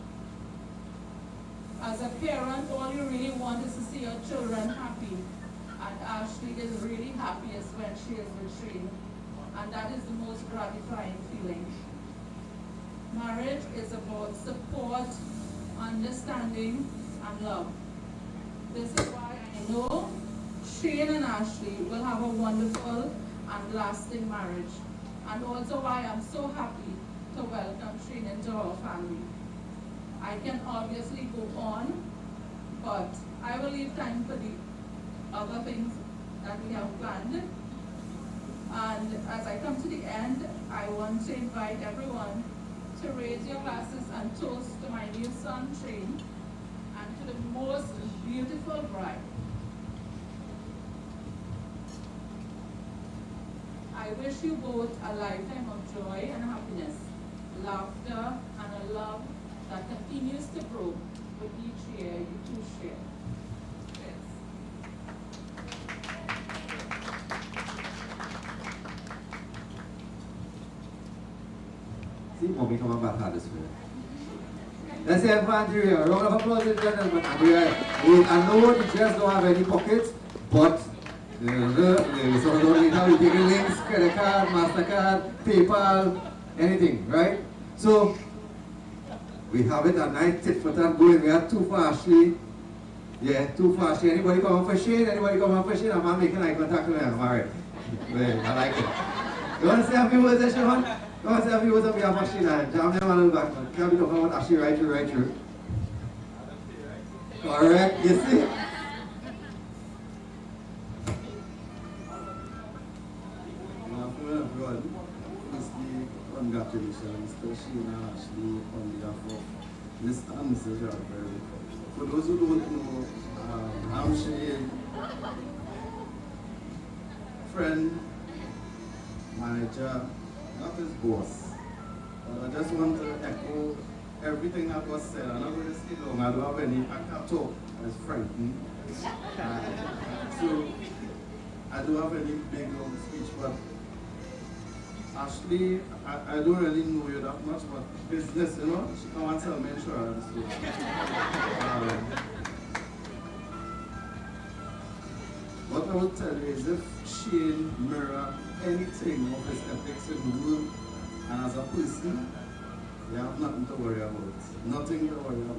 As a parent, all you really want is to see your children happy. And Ashleigh is really happiest when she is with Shane. And that is the most gratifying feeling. Marriage is about support, understanding, and love. This is why I know Shane and Ashleigh will have a wonderful and lasting marriage. And also why I'm so happy to welcome Shane into our family. I can obviously go on, but I will leave time for the other things that we have planned. And as I come to the end, I want to invite everyone to raise your glasses and toast to my new son, Shane, and to the most beautiful bride. I wish you both a lifetime of joy and happiness, laughter, and a love that continues to grow with each year you two share. See, mommy, come on back hard this way. Let's say Andrea, a round of applause, ladies and gentlemen. Andrea, I know the dress don't have any pockets, but so don't need how you take links, credit card, MasterCard, PayPal, anything, right? So we have it a nice tit for tat going. We have two for Ashleigh. Yeah, two for Ashleigh. Anybody come on for Shane? Anybody come on for Shane? I'm making eye contact with them. All right. Well, I like it. You want to say a few words, Sean? Come on, tell me what's up with your machine. Jam them on the back. Can't be talking about Ashleigh right through, right through. Correct, you see? Everyone, firstly, congratulations to Sheena and Ashleigh on behalf of Mr. and Mrs. Raspberry. For those who don't know, I'm Shane, friend, manager, not his boss. But I just want to echo everything that was said. I'm not going to stay long. I don't have any, I can't talk. I was frightened. So, I don't have any big long speech, but Ashleigh, I don't really know you that much, but business, you know, she come and sell me insurance. So, what I would tell you is if Shane mirror anything of his ethics in the world, and as a person, you have nothing to worry about. Nothing to worry about.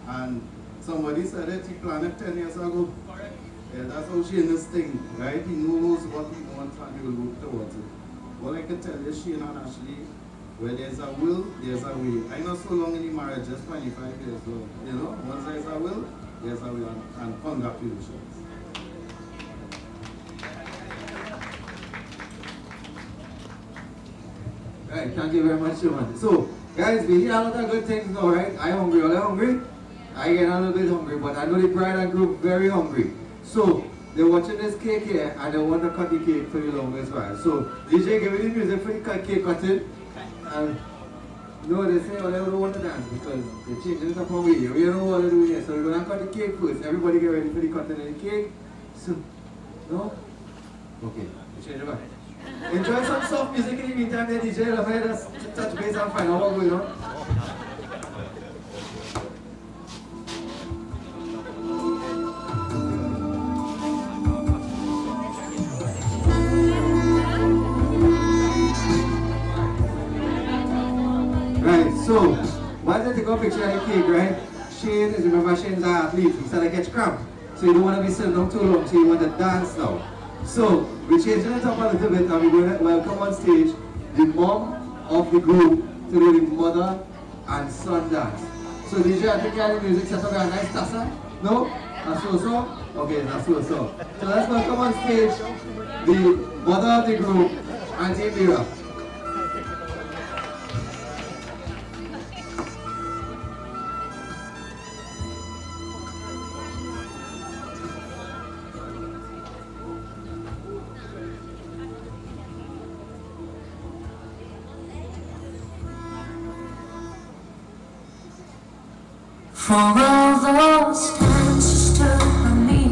And somebody said it, he planned it 10 years ago. Correct. Yeah, that's how Shane is thinking, right? He knows what he wants and he will work towards it. All I can tell you, Shane and Ashleigh, where there's a will, there's a way. I know so long in the marriage, just 25 years old. You know, once there's a will, there's a way, and congratulations. Right, thank you very much, Shimon. So, guys, we hear a lot of good things now, right? I hungry, are you hungry? I get a little bit hungry, but I know the bride and groom very hungry. So, they're watching this cake here and they want to cut the cake for the longest while. So, DJ, give me the music for the cake cutting. And no, they say, well, they don't want to dance because they're changing it up on video. We don't know what to do here. So, we're going to cut the cake first. Everybody get ready for the cutting of the cake. So, no? Okay, we change it back. Enjoy some soft music in the meantime, there, DJ. Let's hear us touch base and find out what's going on. Right, so, once I take a picture of the cake, right? Shane is, remember Shane's an athlete, he said I catch cramp. So you don't want to be sitting down too long, so you want to dance now. So, we're changing it up a little bit and we're going to welcome on stage the mom of the group to do the mother and son dance. So DJ, I think you have the music set up a nice tassa? No? A so-so? Okay, it's a so-so. So let's welcome on stage the mother of the group, Auntie Mira. For all those times you stood by me,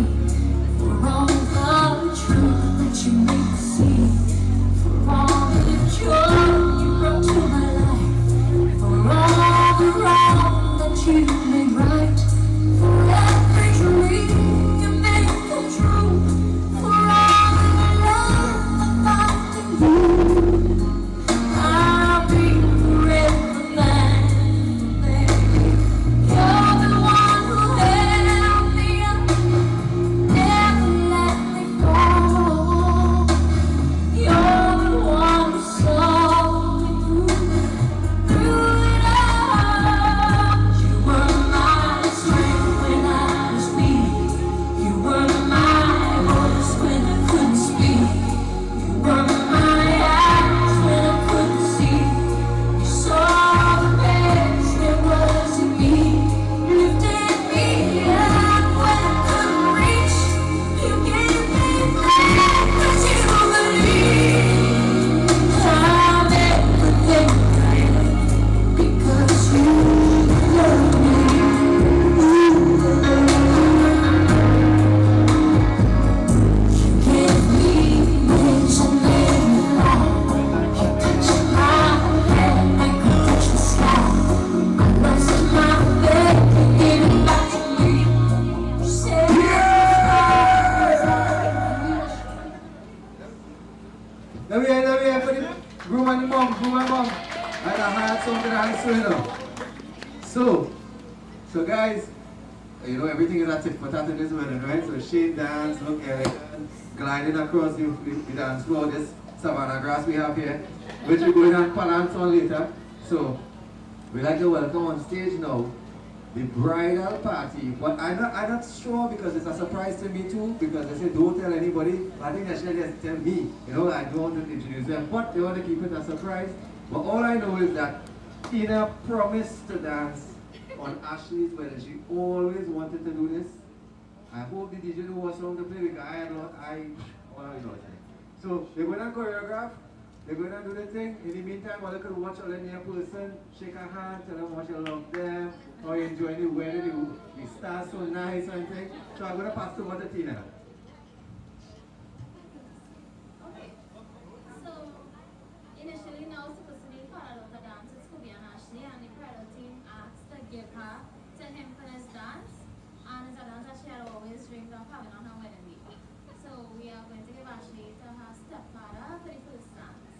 for all the truth that you made me see, for all the joy you brought to my life, for all the wrong that you made right, for every dream you made come true, for all the love I found in you, I'll be forever thankful, baby. You're the one who held me up, never let me fall. You're the one who saw me through it all. You were my strength when I was weak. You were my voice when I couldn't speak. You were my eyes when I couldn't see. You saw the best there was in me. Lifted me up when I couldn't reach. You gave me faith that you believe. I'm everything I am because you love me. You gave me wings and made me fly. You touched my head like you touched the sky. I lost my faith, gave it back to me. You said Let me hear for the groom and the mom, And I had something I saw, you know. So guys, you know everything is a tit for tat in this wedding, right? So Shane dance, look at it, gliding across the dance floor, just savannah grass we have here, which we're going to balance on later. So we'd like to welcome on stage now the bridal party. But I'm not sure because it's a surprise to me too, because they say don't tell anybody. I think they should just tell me. You know, I don't want to introduce them, but they want to keep it a surprise. But all I know is that Tina promised to dance on Ashleigh's wedding. She always wanted to do this. I hope the DJ knew what song to play because so they're going to choreograph, they're going to do the thing. In the meantime, while you could watch all any person, shake a hand, tell them how much you love them, how you enjoy the wedding, the stars so nice and thing. So I'm going to pass it over to Tina. Okay. So initially now supposed to be part of the dance, it's Kobe and Ashleigh, and the bridal team asked to give her to him for this dance. And it's a dance that she had always dreamed of having on her wedding week. So we are going to give Ashleigh to her stepfather for the first dance.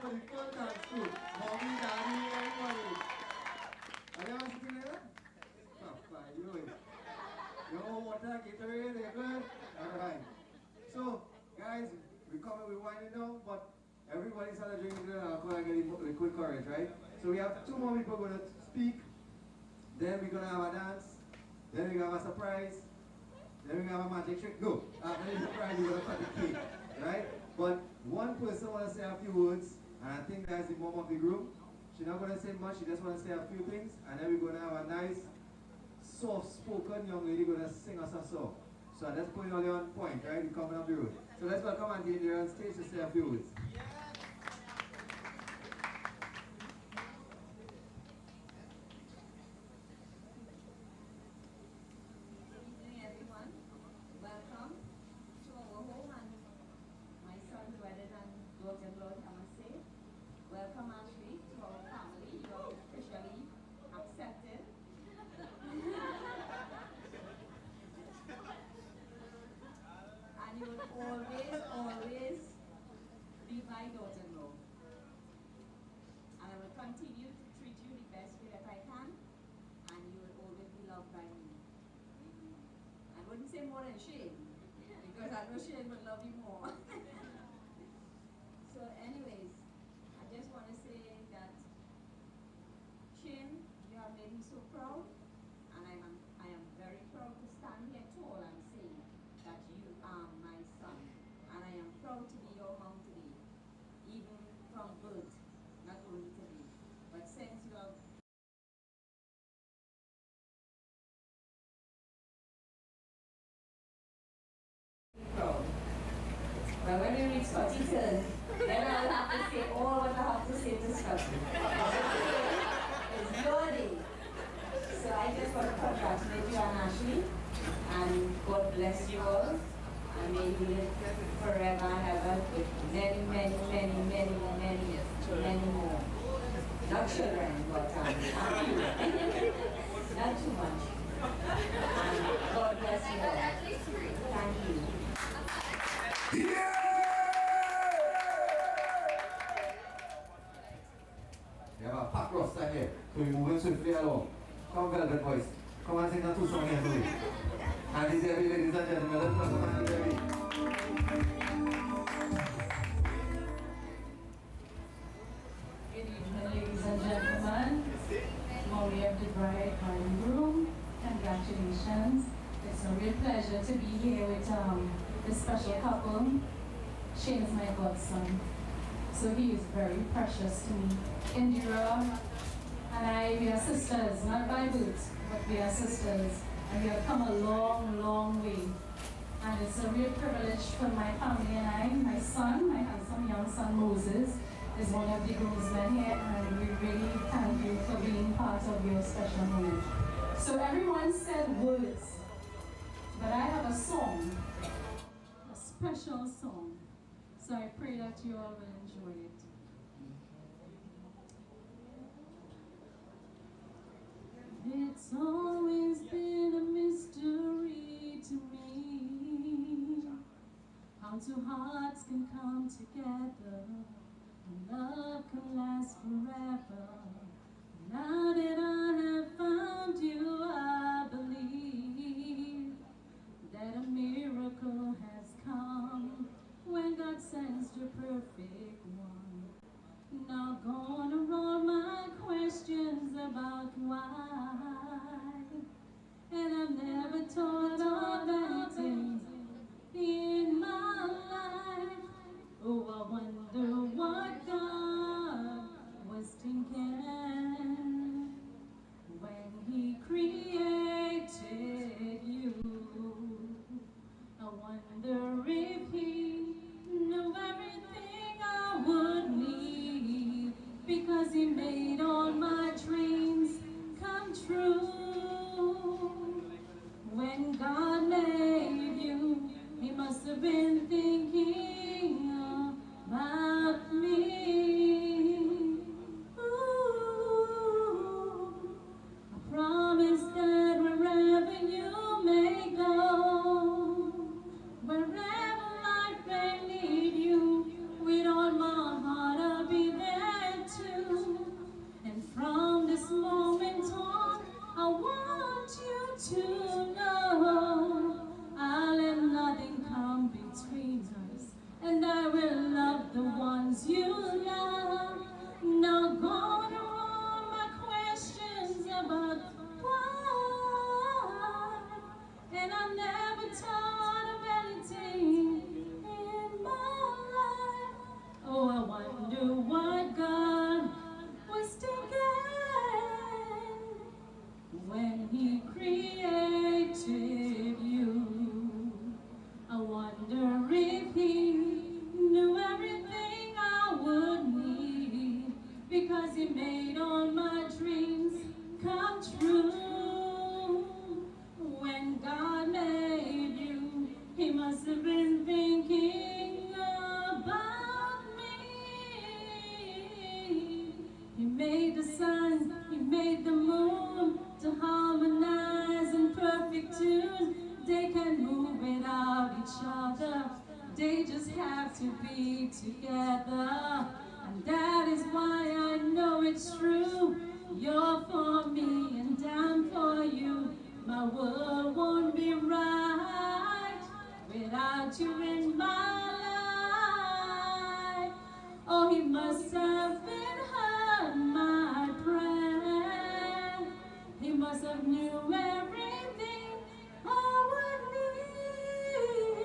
for the full dance too. Mommy, daddy, everybody. Are you sitting like that? Papa, you water, Gatorade, they're good? Alright. So, guys, we're coming, we're winding down, but everybody's had a drink and alcohol and getting liquid courage, right? So we have 2 more people going to speak. Then we're going to have a dance. Then we're going to have a surprise. Then we're going to have a magic trick. No, after the surprise, we're going to cut the cake, right? But one person wants to say a few words, and I think that's the mom of the group. She's not going to say much, she just wants to say a few things, and then we're going to have a nice, soft-spoken young lady going to sing us a song. So let's put it all on point, right? We're coming up the road. So let's welcome Auntie here on stage to say a few words. Welcome to our home and my son's wedding and daughter-in-law, I must say. Welcome, Ashleigh, to our family. You are officially accepted. And you will always be my daughter-in-law. And I will continue to treat you the best way that I can, and you will always be loved by me. I wouldn't say more than Shane, because I know Shane would love you more. So anyways, I just want to say that Shane, you have made me so proud, and I am very proud to stand here tall and say that you are my son. And I am proud to be your mom today, even from birth, not only today. But since you have proud. But when you reach 40 turn, then I'll have to say all what I have to say to Scotty. It's your day. So I just want to congratulate you and Ashleigh, and God bless you all, and may you live forever and ever with many more. Not children, but not too much. And God bless you all. Thank you. We have a pack roster here, so we're moving swiftly along. Come Velvet Boys, come and sing a 2 songs here for me. Auntie Debbie, ladies and gentlemen, let's welcome Auntie Debbie. Good evening, ladies and gentlemen. Mommy of the bride and groom, congratulations. It's a real pleasure to be here with this special couple. Shane is my godson, so he is very precious to me. Indira and I, we are sisters, not by birth, but we are sisters. And we have come a long way. And it's a real privilege for my family and I. My son, my handsome young son Moses, is one of the groomsmen here, and we really thank you for being part of your special moment. So everyone said words, but I have a song, a special song. So I pray that you all will enjoy it. It's always been a mystery to me how 2 hearts can come together and love can last forever. Now that I have found you, I believe that a miracle has come when God sends the perfect one. Not gonna roll my questions about why, and I've never thought of anything in my life. Oh, I wonder what God was thinking when He created you. I wonder if He knew everything I would need, because He made all my dreams come true. because he made all my dreams come true. When God made you, he must have been thinking about me. He made the sun, he made the moon to harmonize in perfect tune. They can move without each other. They just have to be together. And that is why I know it's true. You're for me and I'm for you. My world won't be right without you in my life. Oh, he must have been heard my prayer. He must have knew everything I would need.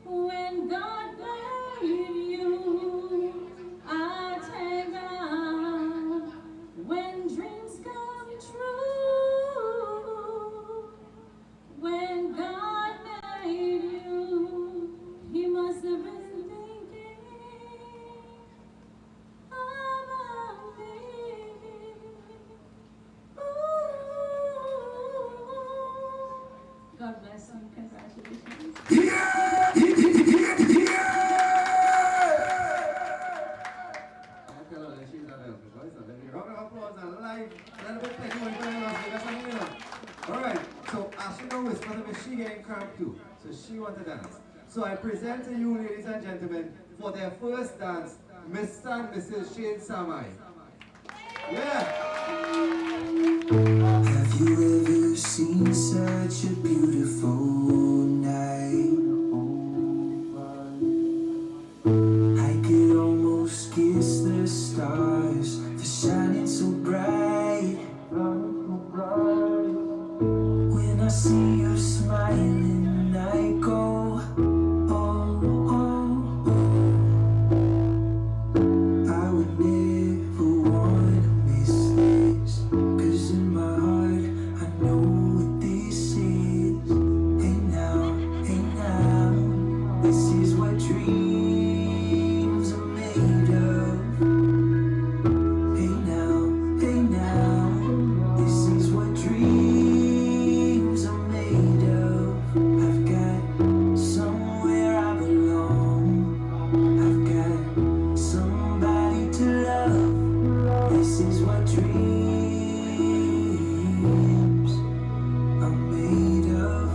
When God made you, I thank God. When dreams come true, when God made you, he must have been thinking about me. Ooh. God bless you. Congratulations. Alright, so Ashleigh knows whether she getting cramped too, so she wants to dance. So I present to you, ladies and gentlemen, for their first dance, Mr. and Mrs. Shane Samai. Yeah! Have you ever seen such a beautiful night? I could almost kiss the stars for shining so bright. When I see you smiling, I go, oh, oh, oh. I would never want to miss this, 'cause in my heart I know what this is. Hey now, this is what dreams are made of. Hey now, this is what dreams are made of. I've got somewhere I belong. I've got somebody to love. This is what dreams are made of.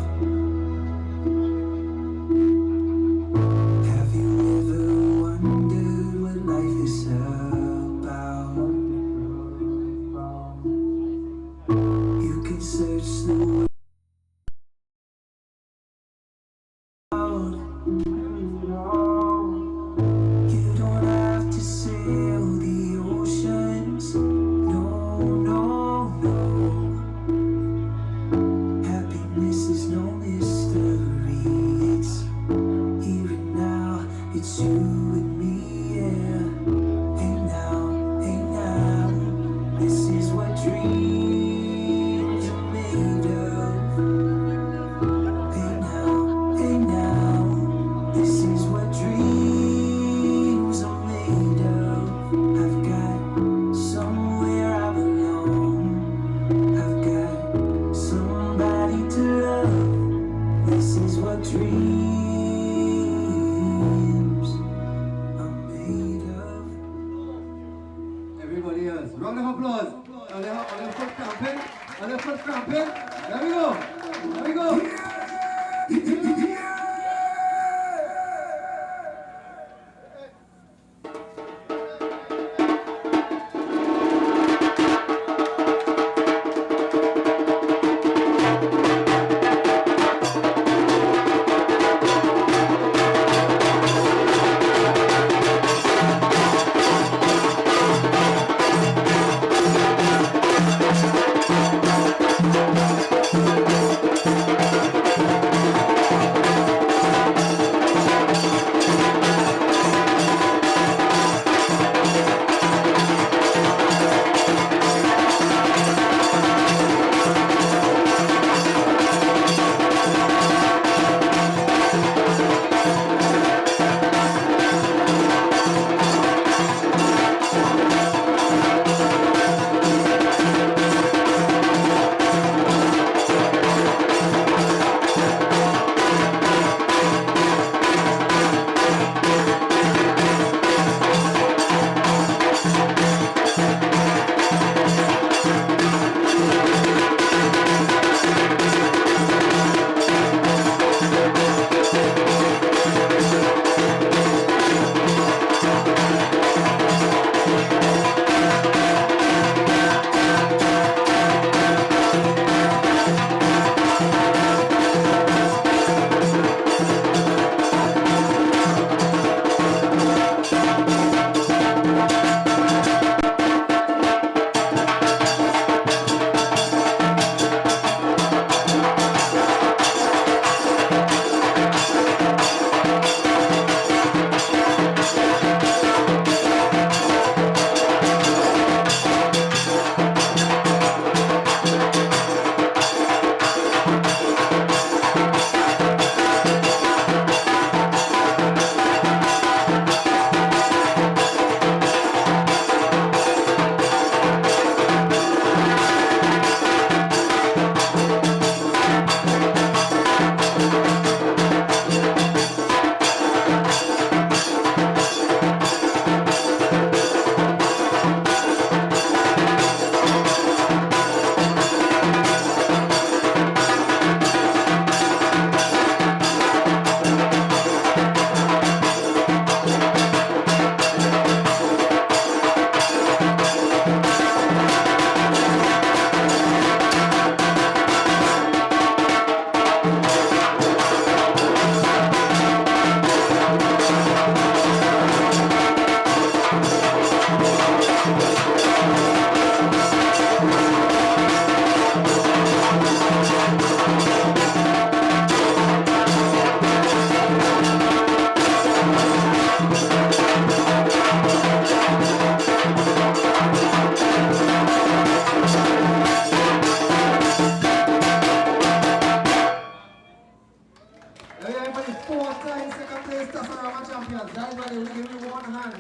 Have you ever wondered what life is about? You can search the world. You don't have to sail the oceans. No, no, no. Happiness is no mystery. It's here and now. It's you and me, yeah. Hey now, this is what dreams are made of. Hey now, this is what dreams are made of. I've got somewhere I belong. I've got somebody to love. This is what dreams are made of. Everybody else, round of applause. On the foot cramping. There we go.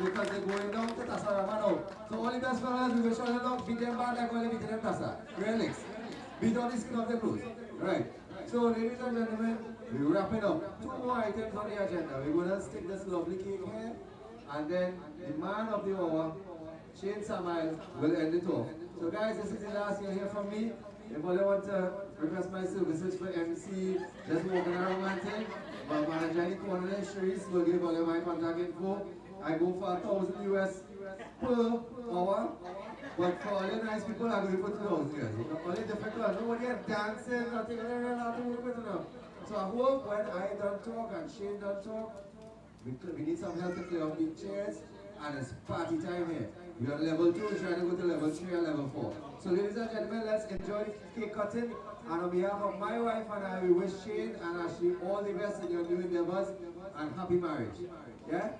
because they're going down to Tassa now. So all the best fellas, we wish all the luck, beat them bad like all the beating them Tassa. Relax. Beat on the skin of the clothes. Right. So ladies and gentlemen, we're wrapping up. 2 more items on the agenda. We're going to stick this lovely cake here, and then the man of the hour, Samai, will end it off. So guys, this is the last you'll hear from me. If you want to request my services for MC, just walking around my thing, my manager in the corner of the streets will give all of my contact info. I go for 1,000 US per hour, but for all the nice people, I'm going to put 2,000 US. Only difficult, nobody is dancing, nothing, so I hope when I don't talk and Shane don't talk, we need some help to clear up the chairs, and it's party time here. We are level 2, we're trying to go to level 3 and level 4. So ladies and gentlemen, let's enjoy the cake cutting. And on behalf of my wife and I, we wish Shane and Ashleigh all the best in your new endeavors and happy marriage. Yeah?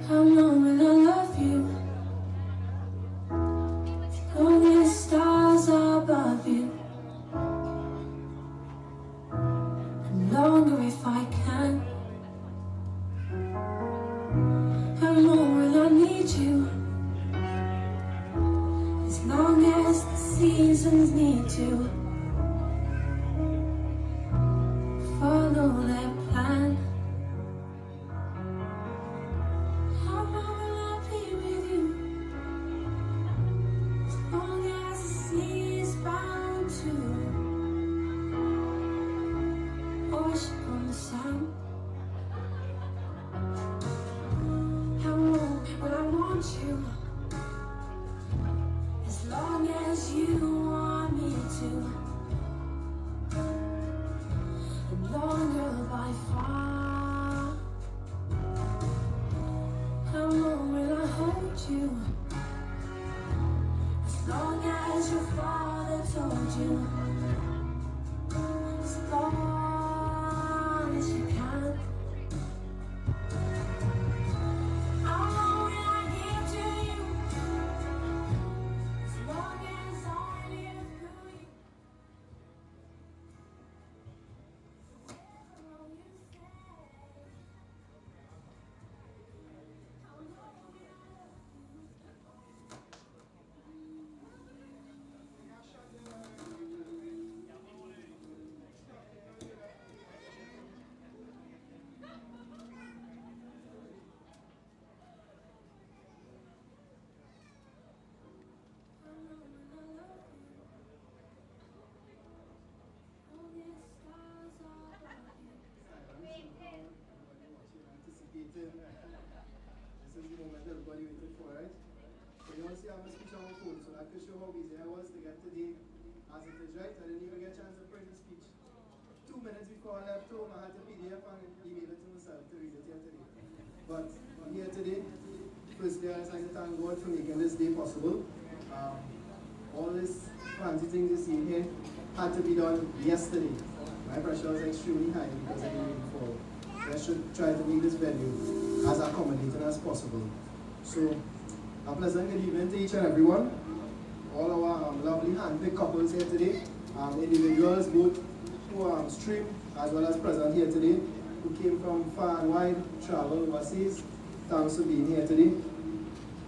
How long will I love you? Long as stars are above you, and longer if I can. How long will I need you? As long as the seasons need to follow their plan. How long will I be with you? As long as the sea is bound to worship on the sand. How long will I want you? As long as you want me to, and longer by far. How long will I hold you? As long as your father told you. As long as you can. How long will I give to you? As long as I live through you. Whatever you say. How long will I Anticipating. This is the moment everybody waited for, right? So you want to see how much speech on my phone, so that could show how busy I was to get today as it is, right? I didn't even get a chance to print the speech. 2 minutes before I left home, I had to PDF and email it to myself to read it here today. But I'm here today. Firstly, I'd like to thank God for making this day possible. All this fancy things you see here had to be done yesterday. My pressure was extremely high because of the rainfall. So I should try to make this venue as accommodating as possible. So, a pleasant good evening to each and everyone. All our lovely handpicked couples here today, individuals both who stream as well as present here today, who came from far and wide, travel overseas. Thanks for being here today.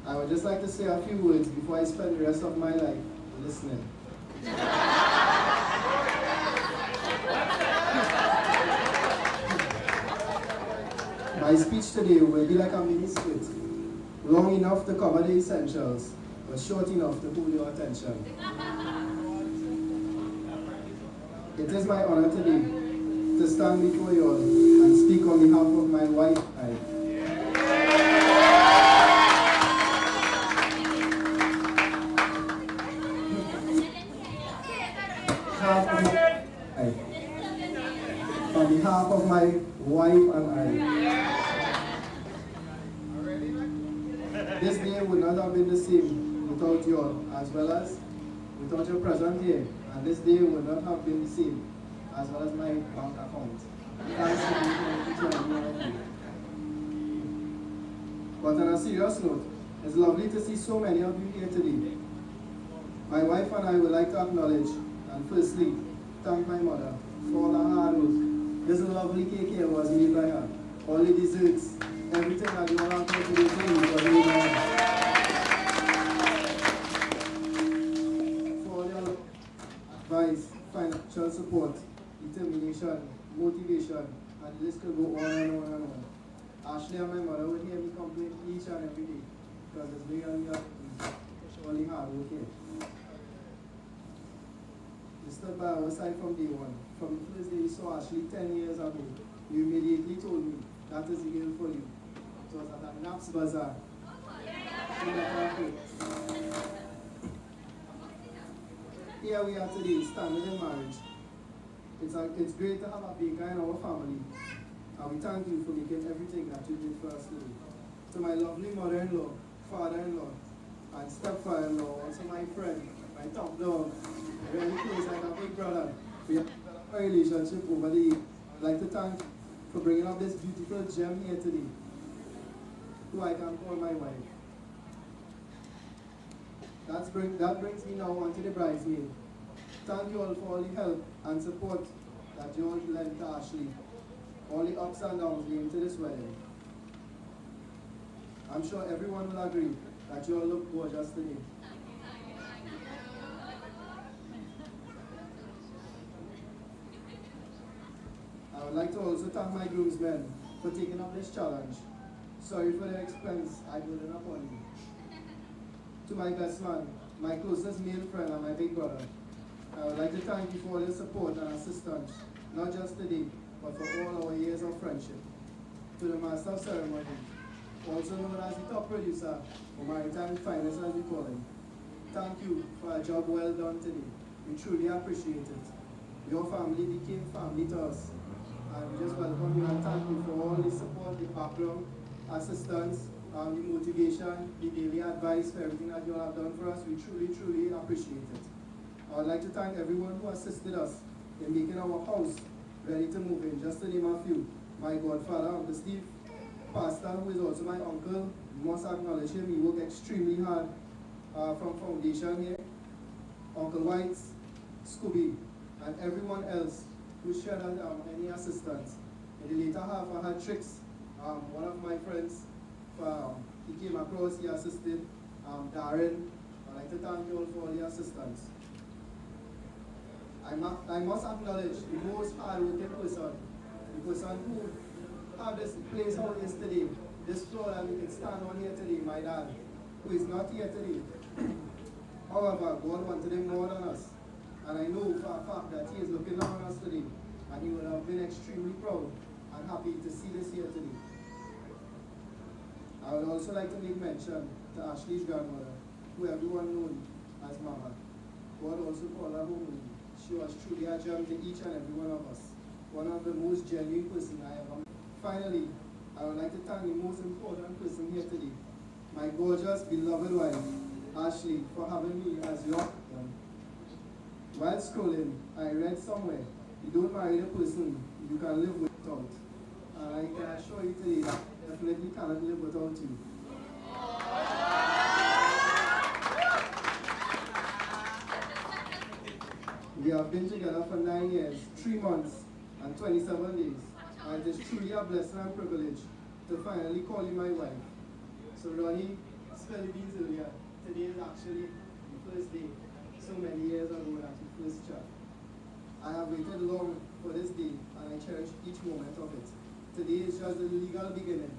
I would just like to say a few words before I spend the rest of my life listening. My speech today will be like a mini skit, long enough to cover the essentials, but short enough to hold your attention. It is my honor today to stand before you all and speak on behalf of my wife, on behalf of my wife and I. This day would not have been the same without you all, as well as without your presence here And this day would not have been the same, as well as my bank account. Thanks to you for joining me with you. But on a serious note, it's lovely to see so many of you here today. My wife and I would like to acknowledge and firstly thank my mother for all her hard work. This lovely cake here was made by her. All the desserts, everything that you all have to do was made by her. For all your advice, financial support, determination, motivation, and the list could go on and on and on. Ashleigh and my mother would hear me complain each and every day because it's really surely hard work here. You stood by our side from day one. From the first day you saw Ashleigh 10 years ago, you immediately told me, that is the girl for you. It was at a Naps Bazaar. Here we are today, standing in marriage. It's great to have a baker in our family. And we thank you for making everything that you did for us today. To my lovely mother-in-law, father-in-law, and stepfather-in-law, also my friend, my top dog, very close like a big brother. We have developed a relationship over the years. I'd like to thank you for bringing up this beautiful gem here today, who I can call my wife. That brings me now on to the bridesmaid. Thank you all for all the help and support that you all lent to Ashleigh. All the ups and downs leading to this wedding. I'm sure everyone will agree that you all look gorgeous today. I would like to also thank my groomsmen for taking up this challenge. Sorry for the expense I burden upon you. To my best man, my closest male friend and my big brother, I would like to thank you for all your support and assistance, not just today, but for all our years of friendship. To the Master of Ceremony, also known as the top producer for Maritime Finance as we call him, thank you for a job well done today. We truly appreciate it. Your family became family to us, and we just welcome you and thank you for all the support, the background, assistance, the motivation, the daily advice, for everything that you all have done for us. We truly, truly appreciate it. I would like to thank everyone who assisted us in making our house ready to move in. Just to name a few, my godfather, Uncle Steve, Pastor, who is also my uncle, you must acknowledge him. He worked extremely hard from foundation here. Uncle Whites, Scooby, and everyone else who shared any assistance. In the later half, I had Tricks, one of my friends, he came across, he assisted, Darren. I'd like to thank you all for all the assistance. I must acknowledge the most hard-working person, the person who have this place how it is today, this floor that we can stand on here today, my dad, who is not here today. However, God wanted him more than us. And I know for a fact that he is looking down on us today, and he would have been extremely proud and happy to see this here today. I would also like to make mention to Ashleigh's grandmother, who everyone knows as Mama. God also called her home. She was truly a gem to each and every one of us. One of the most genuine person I ever met. Finally, I would like to thank the most important person here today, my gorgeous, beloved wife, Ashleigh, for having me as your husband. While scrolling, I read somewhere, you don't marry the person you can live without. And I can assure you today that I definitely cannot live without you. We have been together for 9 years, 3 months, and 27 days. And it is truly a blessing and privilege to finally call you my wife. So Ronnie spilled the beans earlier. Today is actually the first day, so many years ago that we first chat. I have waited long for this day, and I cherish each moment of it. Today is just the legal beginning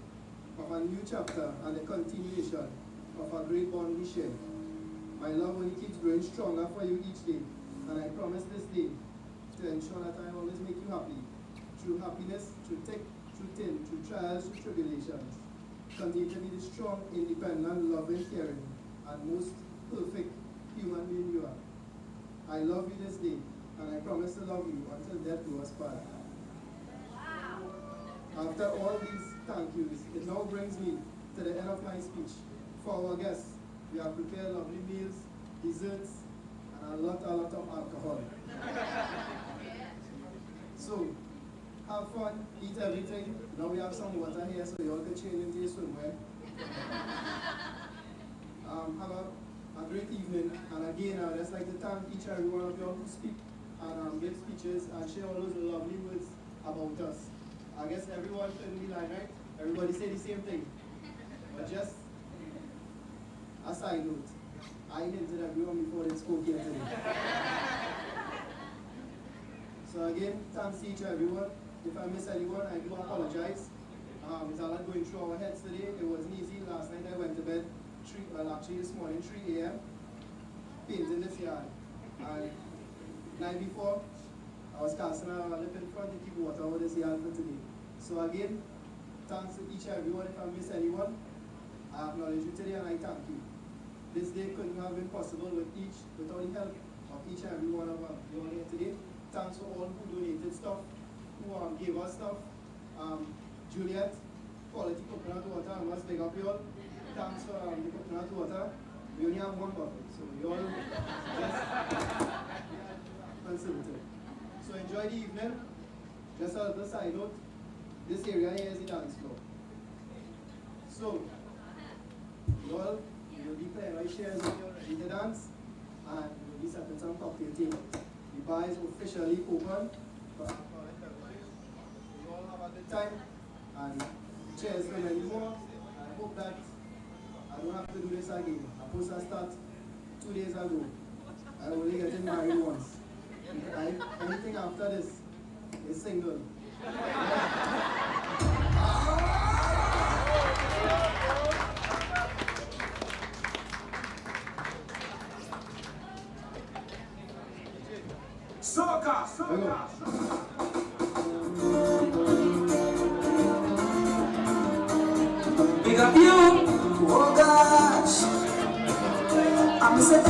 of a new chapter and the continuation of a great bond we share. My love only keeps growing stronger for you each day, and I promise this day to ensure that I always make you happy, through happiness, through thick, through thin, through trials, through tribulations. Continue to be the strong, independent, loving, caring, and most perfect human being you are. I love you this day, and I promise to love you until death do us part. After all these thank yous, it now brings me to the end of my speech. For our guests, we have prepared lovely meals, desserts, and a lot of alcohol. So, have fun, eat everything. Now we have some water here so you all can change into your swimwear. Have a great evening. And again, I'd just like to thank each and every one of you all who speak and give speeches and share all those lovely words about us. I guess everyone couldn't be like, right? Everybody say the same thing. But just a side note, I hinted at everyone before they spoke here today. So again, thanks to each and everyone. If I miss anyone, I do apologize. It's a lot going through our heads today. It wasn't easy. Last night I went to bed, actually this morning, 3 a.m. painting this yard. And night before, I was casting a lip in front to keep water over this yard for today. So again, thanks to each and everyone. If I miss anyone, I acknowledge you today and I thank you. This day couldn't have been possible without the help of each and every one of you all here today. Thanks to all who donated stuff, who gave us stuff. Juliet, quality coconut water, I must big up you all. Thanks for the coconut water. We only have one bottle, so you all just consider it. So enjoy the evening. Just as a side note, this area here is the dance floor. So, you all will be playing right chairs when you're ready to dance, and we'll be setting some cocktail tables. The bar is officially open for alcoholic beverages. You all have a good time, and cheers for many more. I hope that I don't have to do this again. I supposed to start 2 days ago. I only getting married once. Anything after this is single. Soca! Big up you! Oh gosh! I'm so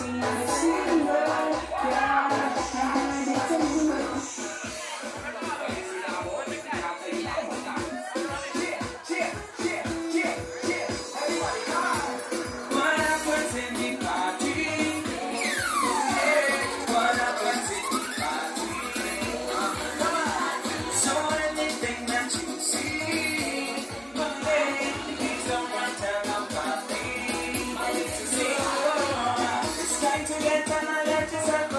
It's time to get on a letter.